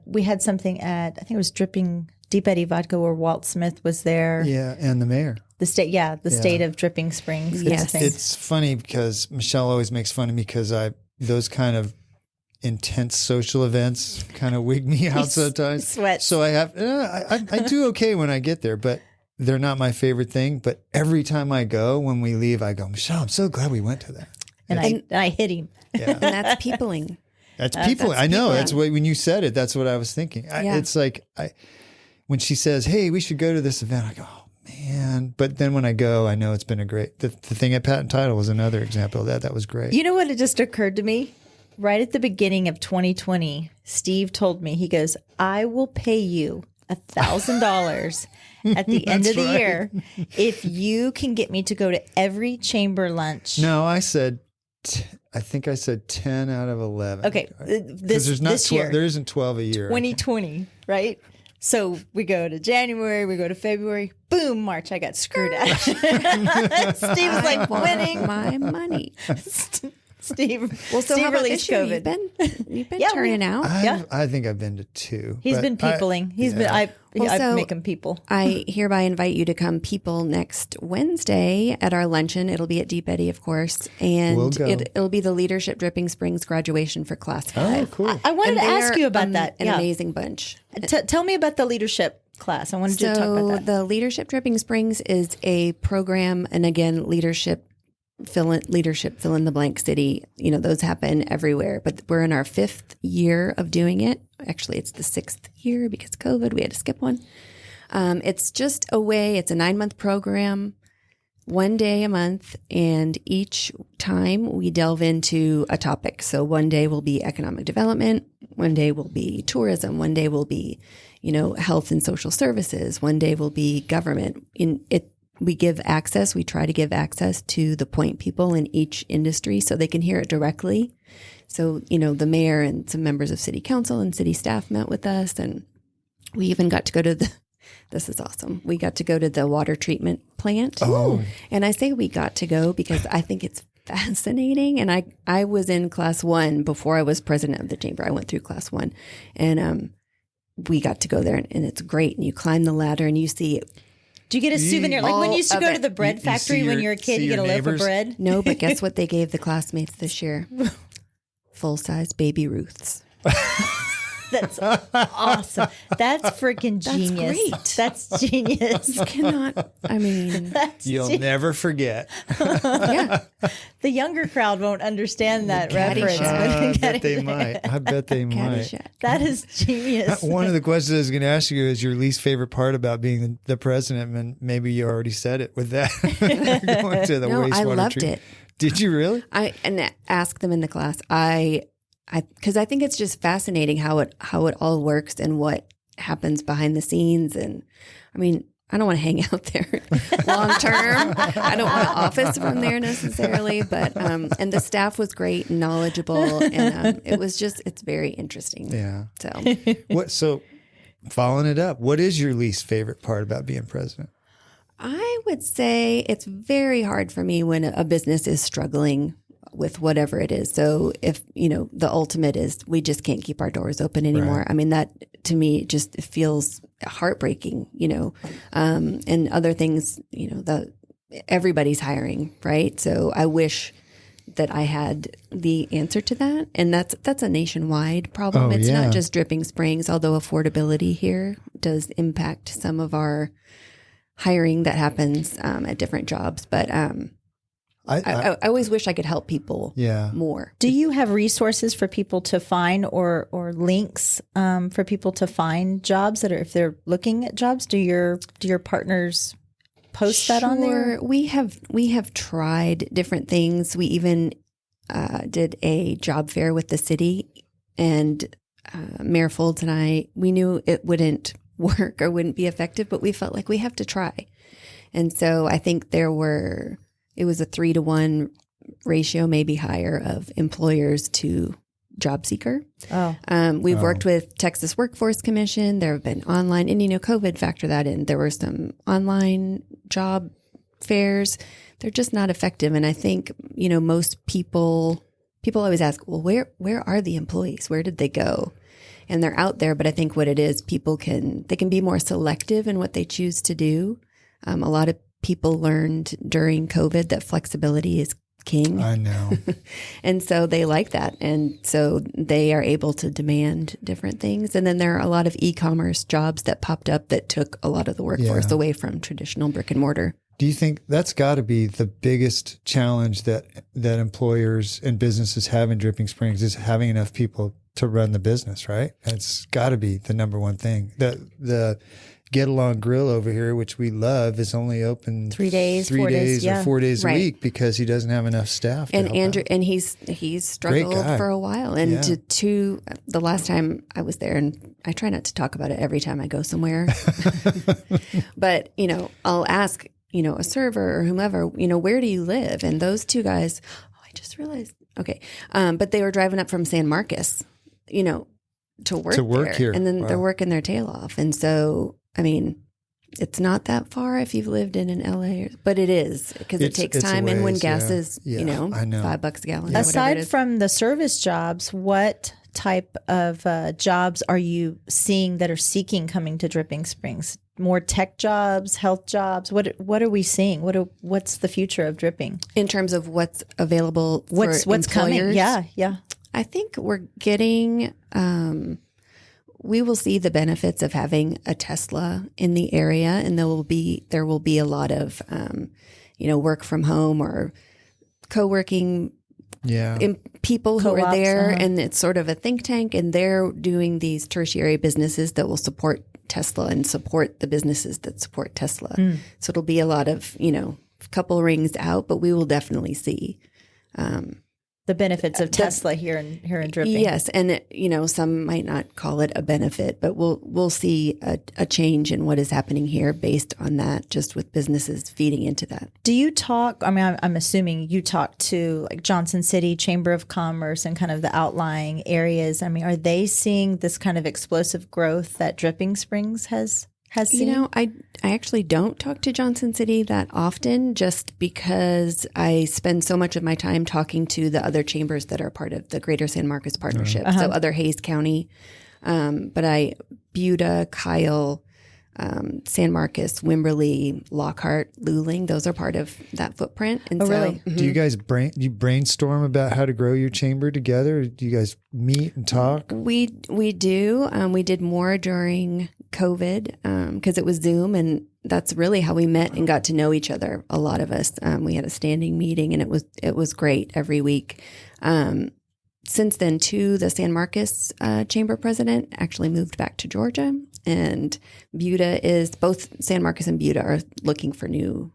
we had something at, I think it was Dripping Deep Eddy Vodka, where Walt Smith was there. Yeah, and the mayor. The state of Dripping Springs. Yes. It's funny because Michelle always makes fun of me because those kind of intense social events kind of wig me out sometimes. Sweat. So I do okay when I get there, but they're not my favorite thing. But every time I go, when we leave, I go, Michelle, I'm so glad we went to that. And I hit him. Yeah. And that's peopling. That's people. I know. That's what, when you said it, that's what I was thinking. Yeah. It's like when she says, "Hey, we should go to this event," I go, "Oh man!" But then when I go, I know it's been a great. The thing at Patent Title was another example of that. That was great. You know what? It just occurred to me right at the beginning of 2020. Steve told me, he goes, "I will pay you $1,000 at the end of the year if you can get me to go to every chamber lunch." No, I said I think I said 10 out of 11. Okay, this year. There isn't 12 a year. 2020, right? So we go to January, we go to February, boom, March, I got screwed at. Steve was like, winning my money. Steve. Well, so Steve how about released this year? COVID. You've been turning out. I think I've been to 2. He's been peopling. I make him people. I hereby invite you to come people next Wednesday at our luncheon. It'll be at Deep Eddy, of course. And We'll go. It'll be the Leadership Dripping Springs graduation for Class 5. Oh, cool. I wanted And to ask they're you about that. An Yeah. amazing bunch. Tell me about the leadership class. I wanted you to talk about that. The Leadership Dripping Springs is a program, and again, leadership fill in the blank city. You know, those happen everywhere, but we're in our 5th year of doing it. Actually, it's the 6th year because of COVID. We had to skip one. It's just a way. It's a 9-month program, 1 day a month, and each time we delve into a topic. So one day will be economic development, one day will be tourism, one day will be, health and social services, one day will be government. We give access. We try to give access to the point people in each industry so they can hear it directly. So, the mayor and some members of city council and city staff met with us, and we even got to go to this is awesome. We got to go to the water treatment plant. Oh. And I say we got to go because I think it's fascinating. And I was in class 1 before I was president of the chamber. I went through class 1, and we got to go there, and it's great. And you climb the ladder and you see Do you get a souvenir? Like when you used to go to the bread factory when you were a kid, you get a loaf of bread? No, but guess what they gave the classmates this year? Full-size Baby Ruths. That's awesome. That's freaking genius. Great. That's genius. You cannot, You'll never forget. yeah. The younger crowd won't understand that Caddyshack. reference. I bet they might. Caddyshack. That is genius. One of the questions I was going to ask you is your least favorite part about being the president, and maybe you already said it with that. Going to the No, wastewater I loved treatment. it. Did you really? And ask them in the class. Because I think it's just fascinating how it all works and what happens behind the scenes. And I don't want to hang out there long term. I don't want an office from there necessarily, but and the staff was great and knowledgeable, and it's very interesting. Yeah. So So following it up, what is your least favorite part about being president? I would say it's very hard for me when a business is struggling with whatever it is. So if, the ultimate is we just can't keep our doors open anymore. Right. That to me just feels heartbreaking, and other things, everybody's hiring, right? So I wish that I had the answer to that. And that's a nationwide problem. It's not just Dripping Springs, although affordability here does impact some of our hiring that happens at different jobs. But I always wish I could help people more. Do you have resources for people to find or links for people to find jobs that are, if they're looking at jobs? Do your partners post that on there? We have tried different things. We even did a job fair with the city, and Mayor Folds and we knew it wouldn't work or wouldn't be effective, but we felt like we have to try. And so I think it was a 3-to-1 ratio, maybe higher, of employers to job seeker. We've worked with Texas Workforce Commission. There have been online, and COVID factor that in. There were some online job fairs. They're just not effective. And I think, most people always ask, well, where are the employees? Where did they go? And they're out there, but I think what it is, people can be more selective in what they choose to do. A lot of people learned during COVID that flexibility is king. I know. And so they like that. And so they are able to demand different things. And then there are a lot of e-commerce jobs that popped up that took a lot of the workforce away from traditional brick and mortar. Do you think that's got to be the biggest challenge that employers and businesses have in Dripping Springs, is having enough people to run the business, right? It's got to be the number one thing. The Get Along Grill over here, which we love, is only open 3 days, 4 days or 4 days a Right. week because he doesn't have enough staff. And Andrew, and he's struggled for a while. And the last time I was there, and I try not to talk about it every time I go somewhere, but I'll ask a server or whomever, where do you live? And those two guys, I just realized. Okay. But they were driving up from San Marcos, to work there. Here. And then they're working their tail off. And so, I mean, it's not that far if you've lived in an LA, but it is because it takes time. And when gas is, I know. $5 a gallon. Yeah. Aside from the service jobs, what type of jobs are you seeing that are seeking coming to Dripping Springs? More tech jobs, health jobs? What are we seeing? What's the future of Dripping in terms of what's available? What's coming? Yeah. I think we're getting. We will see the benefits of having a Tesla in the area, and there will be a lot of work from home or co-working. People who are there, and it's sort of a think tank, and they're doing these tertiary businesses that will support Tesla and support the businesses that support Tesla. So it'll be a lot of, couple rings out, but we will definitely see the benefits of Tesla here in Dripping. Yes, and some might not call it a benefit, but we'll see a change in what is happening here based on that, just with businesses feeding into that. Do you talk? I mean, I'm assuming you talk to like Johnson City Chamber of Commerce and kind of the outlying areas. I mean, are they seeing this kind of explosive growth that Dripping Springs has seen? I actually don't talk to Johnson City that often, just because I spend so much of my time talking to the other chambers that are part of the Greater San Marcos Partnership. So other Hays County, but Buda, Kyle, San Marcos, Wimberley, Lockhart, Luling, those are part of that footprint. And really? Do you guys brainstorm about how to grow your chamber together? Do you guys meet and talk? We do. We did more during COVID because it was Zoom, and that's really how we met and got to know each other. A lot of us. We had a standing meeting, and it was great every week. Since then, too, the San Marcos chamber president actually moved back to Georgia, and Buda is both San Marcos and Buda are looking for new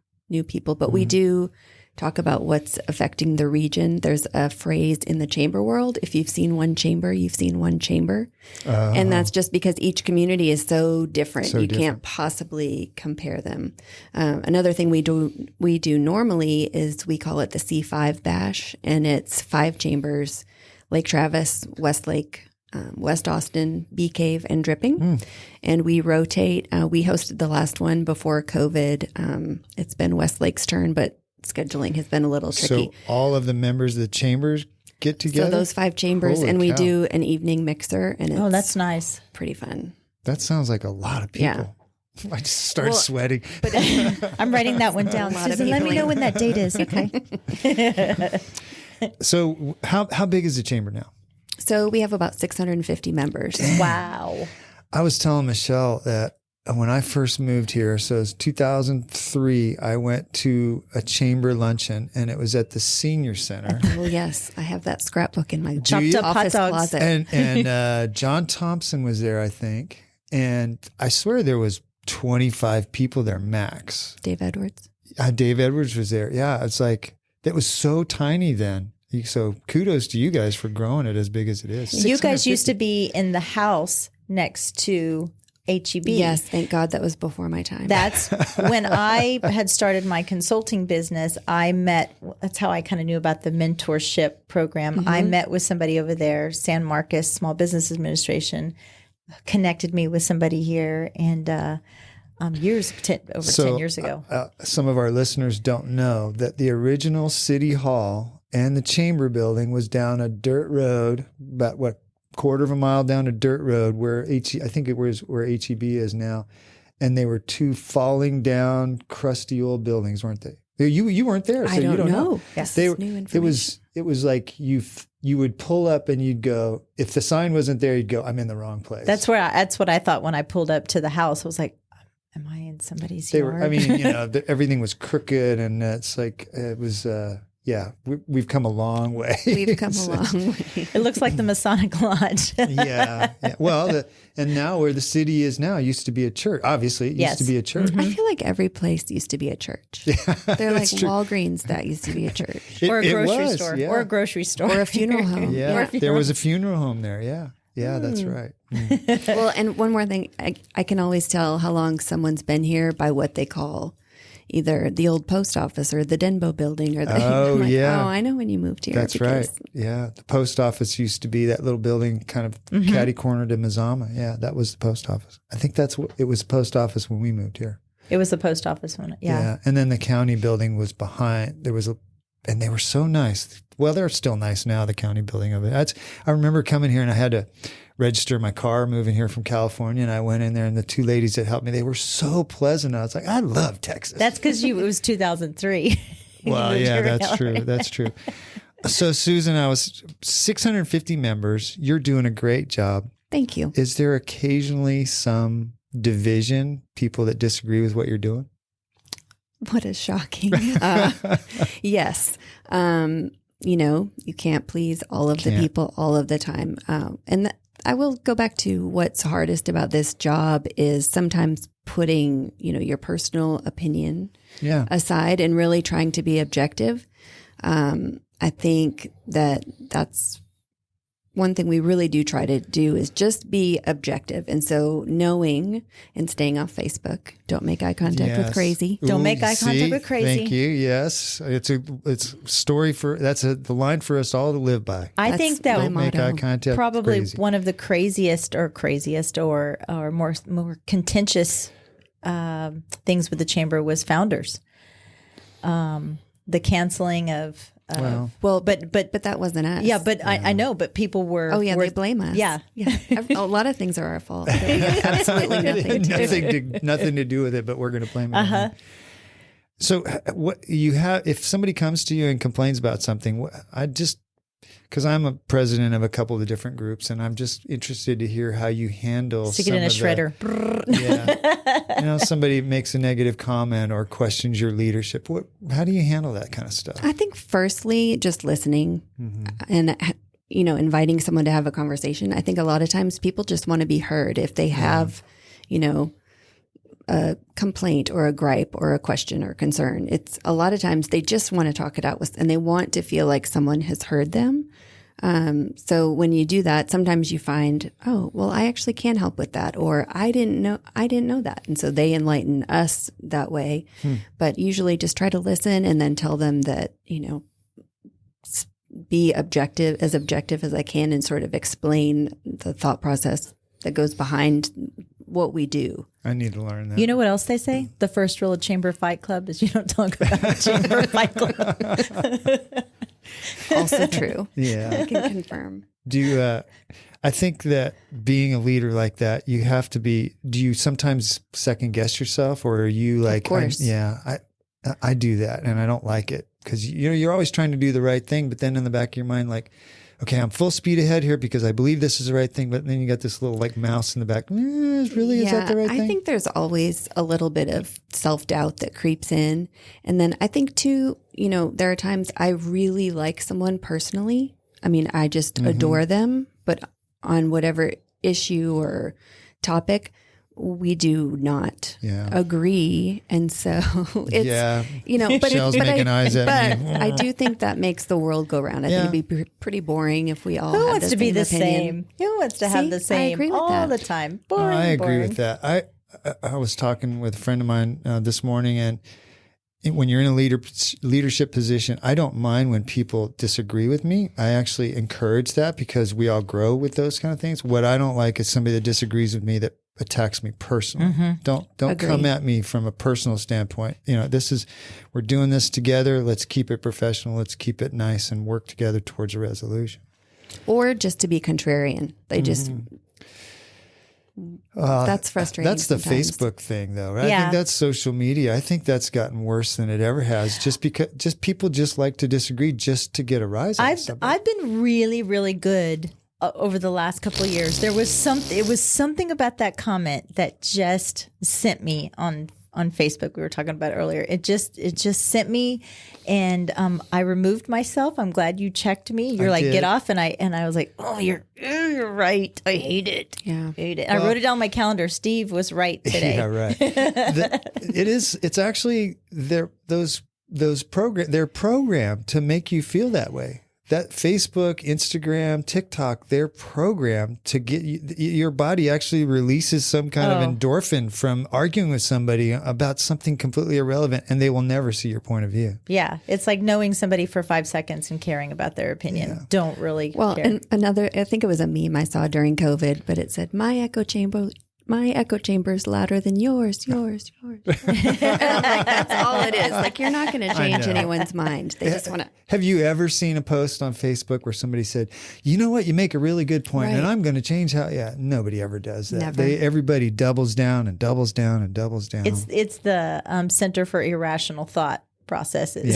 people. But we do talk about what's affecting the region. There's a phrase in the chamber world: if you've seen one chamber, you've seen one chamber, and that's just because each community is so different. Can't possibly compare them. Another thing we do normally is we call it the C5 Bash, and it's 5 chambers: Lake Travis, Westlake, West Austin, Bee Cave, and Dripping. And we rotate. We hosted the last one before COVID. It's been Westlake's turn, but scheduling has been a little tricky. So all of the members of the chambers get together? So those 5 chambers, Holy and we cow. do an evening mixer, and it's that's nice. pretty fun. That sounds like a lot of people. Yeah. I just started sweating. But I'm writing that one down. Susan, let me know when that date is, okay? So how big is the chamber now? So we have about 650 members. Wow. I was telling Michelle that when I first moved here, so it was 2003, I went to a chamber luncheon, and it was at the senior center. Oh, yes. I have that scrapbook in my Chopped up hot office dogs. closet. And John Thompson was there, I think. And I swear there was 25 people there max. Dave Edwards. Dave Edwards was there. Yeah. It's like, that was so tiny then. So kudos to you guys for growing it as big as it is. You guys used to be in the house next to HEB. Yes, thank God that was before my time. That's when I had started my consulting business. That's how I kind of knew about the mentorship program. I met with somebody over there, San Marcos Small Business Administration, connected me with somebody here, and over 10 years ago. Some of our listeners don't know that the original City Hall and the Chamber building was down a dirt road, about quarter of a mile down a dirt road where I think it was where HEB is now, and they were 2 falling down, crusty old buildings, weren't they? You weren't there, so I don't you don't know. know. Yes, new information. It was like you would pull up and you'd go, if the sign wasn't there, you'd go, I'm in the wrong place. That's what I thought when I pulled up to the house. I was like, am I in somebody's yard? Everything was crooked, and it's like it was. We've come a long way. We've come a long way. It looks like the Masonic Lodge. yeah. Well, and now where the city is now used to be a church. Obviously, it used to be a church. I feel like every place used to be a church. They're like Walgreens that used to be a church. Or a grocery store. Yeah. Or a grocery store. Or a funeral home. Yeah, there was a funeral home there. Yeah. Yeah, that's right. Well, and one more thing, I can always tell how long someone's been here by what they call either the old post office or the Denbo building or the, Oh, I'm like, yeah. oh, I know when you moved here. That's right. Yeah. The post office used to be that little building kind of catty corner to Mazama. Yeah. That was the post office. I think it was the post office when we moved here. It was the post office one. Yeah. And then the county building was behind. And they were so nice. Well, they're still nice now, the county building of it. I remember coming here and I had to register my car moving here from California. And I went in there and the two ladies that helped me, they were so pleasant. I was like, I love Texas. That's because it was 2003. Well, yeah, that's true. That's true. So, Susan, I was 650 members. You're doing a great job. Thank you. Is there occasionally some division, people that disagree with what you're doing? What is shocking. Yes. You can't please all of the people all of the time. I will go back to what's hardest about this job is sometimes putting, your personal opinion aside and really trying to be objective. I think that's one thing we really do try to do is just be objective. And so knowing and staying off Facebook, don't make eye contact with crazy. Don't make eye contact with crazy. Thank you. Yes. It's a story the line for us all to live by. I think that don't make eye contact probably with crazy. One of the craziest or more contentious things with the chamber was founders. The canceling of but that wasn't us. Yeah, but I know, but people were. Oh yeah, they blame us. Yeah. A lot of things are our fault. We have absolutely nothing to do with it, but we're going to blame it. So, what you have? If somebody comes to you and complains about something, because I'm a president of a couple of the different groups, and I'm just interested to hear how you handle. Stick it in a shredder. Somebody makes a negative comment or questions your leadership. How do you handle that kind of stuff? I think firstly, just listening and inviting someone to have a conversation. I think a lot of times people just want to be heard. If they have, a complaint or a gripe or a question or concern, it's a lot of times they just want to talk it out and they want to feel like someone has heard them. So when you do that, sometimes you find, oh, well, I actually can help with that, or I didn't know that. And so they enlighten us that way, but usually just try to listen and then tell them that, be objective as I can and sort of explain the thought process that goes behind what we do. I need to learn that. You know what else they say? The first rule of Chamber Fight Club is you don't talk about Chamber Fight Club. Also true. Yeah. I can confirm. I think that being a leader like that, you have to be, do you sometimes second guess yourself, or are you like, of course. I do that and I don't like it because you're always trying to do the right thing, but then in the back of your mind, like, okay, I'm full speed ahead here because I believe this is the right thing. But then you got this little like mouse in the back. Is that the right thing? I think there's always a little bit of self-doubt that creeps in. And then I think too, there are times I really like someone personally. I mean, I just adore them, but on whatever issue or topic, we do not agree. And so it's, Michelle's making eyes at me. I do think that makes the world go round. I think it'd be pretty boring if we all Who had wants to be the same? Who wants to have the same I agree with all that. the time? Boring. I agree with that. I was talking with a friend of mine this morning, and when you're in a leadership position, I don't mind when people disagree with me. I actually encourage that because we all grow with those kind of things. What I don't like is somebody that disagrees with me that attacks me personally. Don't come at me from a personal standpoint. We're doing this together. Let's keep it professional. Let's keep it nice and work together towards a resolution. Or just to be contrarian. They just that's frustrating. That's the sometimes. Facebook thing, though, right? Yeah. I think that's social media. I think that's gotten worse than it ever has. Just because people just like to disagree just to get a rise out of something. I've been really, really good over the last couple of years. It was something about that comment that just sent me on Facebook. We were talking about it earlier. It just sent me, and I removed myself. I'm glad you checked me. You're like, get off, and I was like, oh, you're right. I hate it. Yeah, I hate it. Well, I wrote it down on my calendar. Steve was right today. Yeah, right. It's actually they're programmed to make you feel that way. that Facebook, Instagram, TikTok, they're programmed to get your body actually releases some kind of endorphin from arguing with somebody about something completely irrelevant, and they will never see your point of view. Yeah. It's like knowing somebody for 5 seconds and caring about their opinion. Yeah. Don't really care. And another, I think it was a meme I saw during COVID, but it said, my echo chamber is louder than yours. That's all it is. Like, you're not going to change anyone's mind. They just want to. Have you ever seen a post on Facebook where somebody said, you know what, you make a really good point, and I'm going to change how, nobody ever does that. Never. Everybody doubles down and doubles down and doubles down. It's the Center for Irrational Thought processes.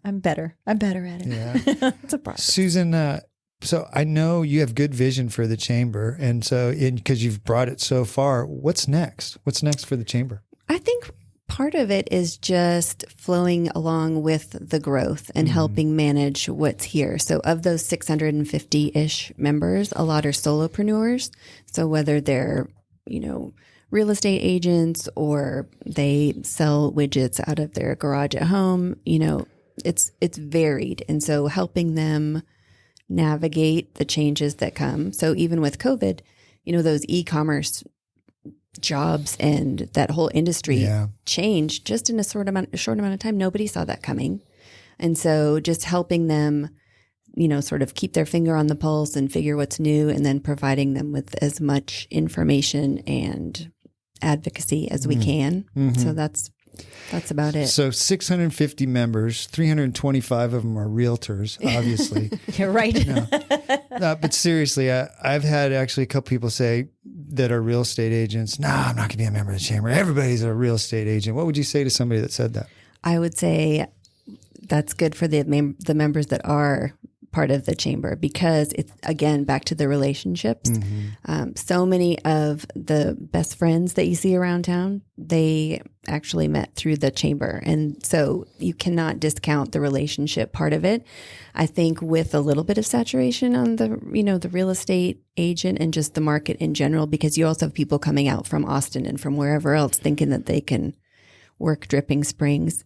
I'm better. I'm better at it. Yeah. It's a process. Susan, so I know you have good vision for the chamber, and so because you've brought it so far, what's next? What's next for the chamber? I think part of it is just flowing along with the growth and helping manage what's here. So of those 650-ish members, a lot are solopreneurs. So whether they're, real estate agents or they sell widgets out of their garage at home, it's varied. And so helping them navigate the changes that come. So even with COVID, those e-commerce jobs and that whole industry changed just in a short amount of time. Nobody saw that coming. And so just helping them, sort of keep their finger on the pulse and figure what's new, and then providing them with as much information and advocacy as we can. So that's about it. So 650 members, 325 of them are realtors, obviously. You're right. But seriously, I've had actually a couple people say that are real estate agents, no, I'm not going to be a member of the chamber. Everybody's a real estate agent. What would you say to somebody that said that? I would say that's good for the members that are part of the chamber, because it's, again, back to the relationships. So many of the best friends that you see around town, they actually met through the chamber. And so you cannot discount the relationship part of it. I think with a little bit of saturation on the, the real estate agent and just the market in general, because you also have people coming out from Austin and from wherever else thinking that they can work Dripping Springs.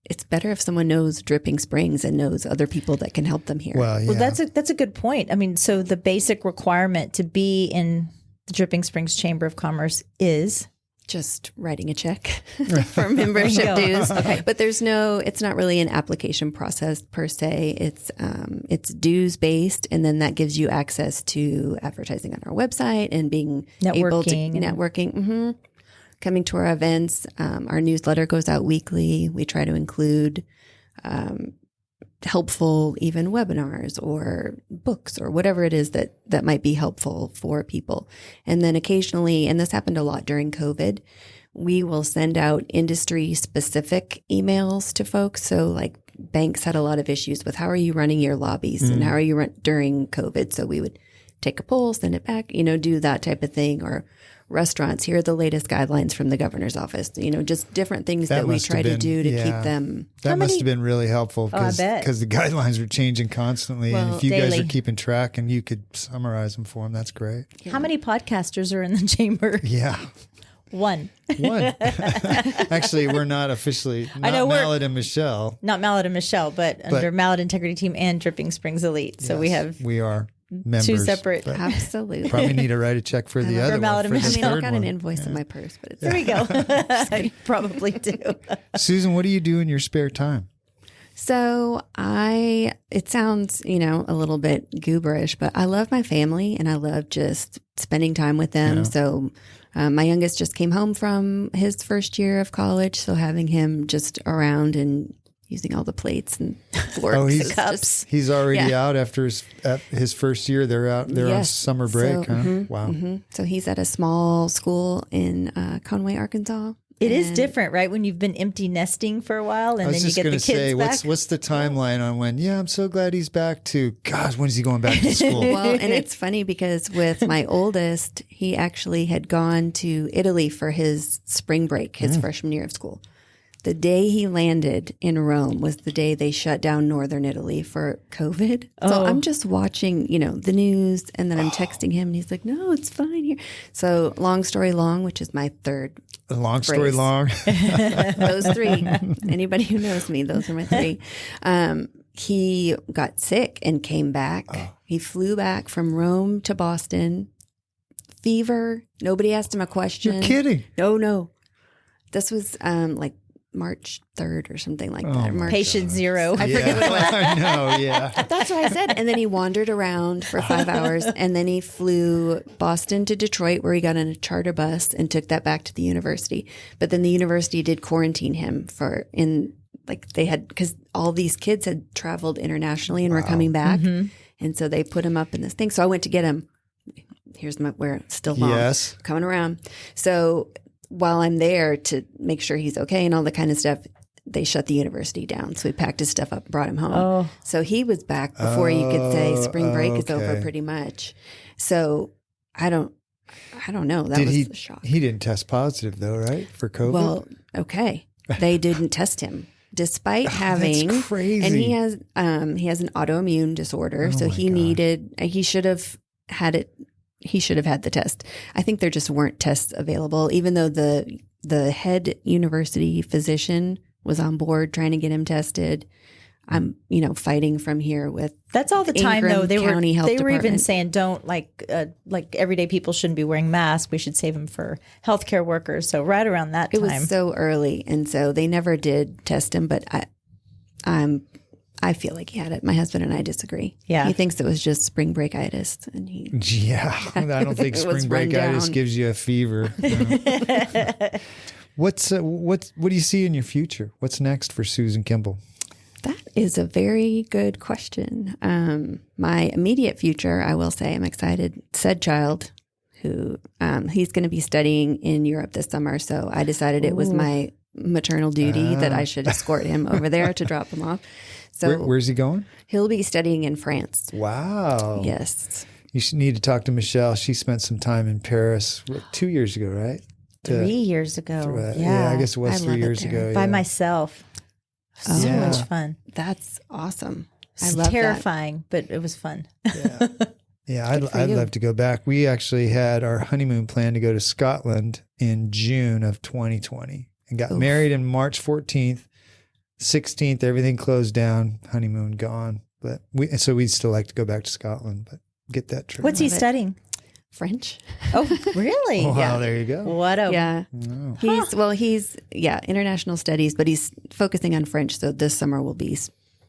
It's better if someone knows Dripping Springs and knows other people that can help them here. Well, that's a good point. I mean, so the basic requirement to be in the Dripping Springs Chamber of Commerce is just writing a check for membership dues. Okay. But it's not really an application process per se. It's dues based, and then that gives you access to advertising on our website and being able to networking. Coming to our events. Our newsletter goes out weekly. We try to include helpful even webinars or books or whatever it is that might be helpful for people. And then occasionally, and this happened a lot during COVID, we will send out industry specific emails to folks. So like banks had a lot of issues with how are you running your lobbies and how are you during COVID. So we would take a poll, send it back, do that type of thing. Or restaurants, here are the latest guidelines from the governor's office, just different things that we try to do to keep them. That must have been really helpful because the guidelines are changing constantly. And if you guys are keeping track and you could summarize them for them, that's great. Yeah. How many podcasters are in the chamber? Yeah. One. Actually, we're not officially, Mallett and Michelle. Not Mallett and Michelle, but under Mallett Integrity Team and Dripping Springs Elite. So we are members, two separate. Absolutely. Probably need to write a check for the other one. I've got an invoice in my purse, but there we go. I probably do. Susan, what do you do in your spare time? So it sounds, a little bit gooberish, but I love my family and I love just spending time with them. Yeah. So my youngest just came home from his first year of college. So having him just around and using all the plates and forks, cups. He's already out after his first year. They're out. They're on summer break. So, Wow. So he's at a small school in Conway, Arkansas. It is different, right? When you've been empty nesting for a while, and then you get the kids back. What's the timeline on when? Yeah, I'm so glad he's back to. Gosh, when is he going back to school? Well, and it's funny because with my oldest, he actually had gone to Italy for his spring break, his freshman year of school. The day he landed in Rome was the day they shut down northern Italy for COVID. So I'm just watching, the news, and then I'm texting him, and he's like, no, it's fine here. So long story long, which is my third Long story phrase. long. Those three. Anybody who knows me, those are my three. He got sick and came back. He flew back from Rome to Boston. Fever. Nobody asked him a question. You're kidding. No. This was like March 3rd or something like that. Patient 0. I forget what it was. I know, yeah. That's what I said. And then he wandered around for 5 hours, and then he flew Boston to Detroit, where he got on a charter bus and took that back to the university. But then the university did quarantine him because all these kids had traveled internationally and were coming back. Mm-hmm. And so they put him up in this thing. So I went to get him. Here's where it's still long. Yes. Coming around. So while I'm there to make sure he's okay and all that kind of stuff, they shut the university down. So we packed his stuff up and brought him home. So he was back before you could say spring break is over pretty much. So I don't know. That was a shock. He didn't test positive though, right? For COVID? Well, okay. They didn't test him. Despite having, that's crazy. And he has an autoimmune disorder. So he should have had it. He should have had the test. I think there just weren't tests available, even though the head university physician was on board trying to get him tested. I'm, fighting from here with that's all the time though. They were Department. Even saying don't like everyday people shouldn't be wearing masks. We should save them for healthcare workers. So right around that time, it was so early, and so they never did test him. But I feel like he had it. My husband and I disagree. Yeah. He thinks it was just spring breakitis. And I don't think spring breakitis gives you a fever. No. What do you see in your future? What's next for Susan Kimball? That is a very good question. My immediate future, I will say, I'm excited. Said child, who he's going to be studying in Europe this summer. So I decided it was my maternal duty that I should escort him over there to drop him off. So where's he going? He'll be studying in France. Wow. Yes. You need to talk to Michelle. She spent some time in Paris 2 years ago, right? 3 years ago. Yeah, I guess it was 3 years ago. By myself. So much fun. That's awesome. I It's love terrifying, but it was fun. Yeah, I'd love to go back. We actually had our honeymoon plan to go to Scotland in June of 2020 and got married in March 14th. 16th, everything closed down, honeymoon gone. But we'd still like to go back to Scotland, but get that trip. What's he studying? French. Oh, really? Oh, wow, there you go. What a He's international studies, but he's focusing on French. So this summer we'll be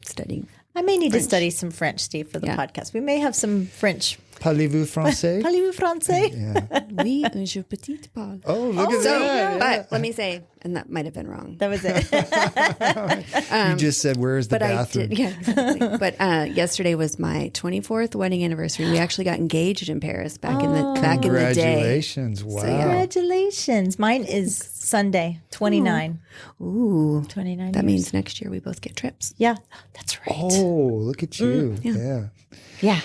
studying. I may need to study some French, Steve, for the podcast. We may have some French. Parlez-vous français? Parlez-vous français? Yeah. Oui, je petit parle. Oh, look at that. But let me say, and that might have been wrong. That was it. You just said, where's the bathroom? I did, exactly. But yesterday was my 24th wedding anniversary. We actually got engaged in Paris back in the day. Congratulations. Wow. So, Congratulations. Mine is Sunday, 29. Ooh. 29 That years. means next year we both get trips. Yeah, that's right. Oh, look at you. Yeah.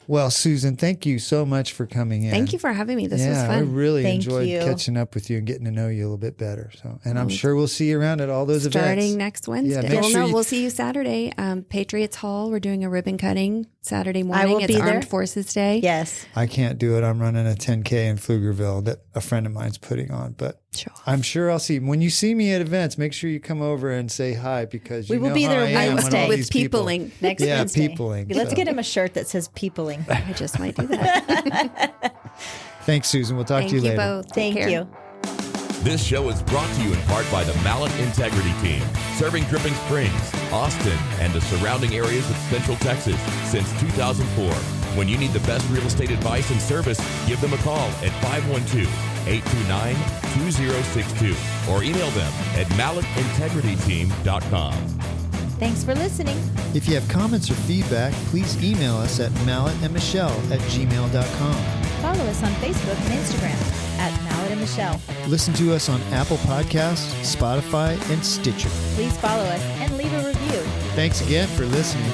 Well, Susan, thank you so much for coming in. Thank you for having me. This was I fun. really Thank enjoyed you. catching up with you and getting to know you a little bit better. So, and I'm sure we'll see you around at all those events. Starting next Wednesday. Yeah, We'll see you Saturday. Patriots Hall. We're doing a ribbon cutting Saturday morning. I will be it's there. Armed Forces Day. Yes. I can't do it. I'm running a 10K in Pflugerville that a friend of mine's putting on, but Sure. I'm sure I'll see. When you see me at events, make sure you come over and say hi because We will be there Wednesday with peopling next Yeah, Wednesday. peopling. Let's So. get him a shirt that says peopling. I just might do that. Thanks, Susan. We'll talk to you Thank you later. both. Take Thank care. you. This show is brought to you in part by the Mallett Integrity Team, serving Dripping Springs, Austin, and the surrounding areas of Central Texas since 2004. When you need the best real estate advice and service, give them a call at 512-829-2062 or email them at mallettintegrityteam.com. Thanks for listening. If you have comments or feedback, please email us at malletandmichelle@gmail.com. Follow us on Facebook and Instagram at Mallett and Michelle. Listen to us on Apple Podcasts, Spotify, and Stitcher. Please follow us and leave a review. Thanks again for listening.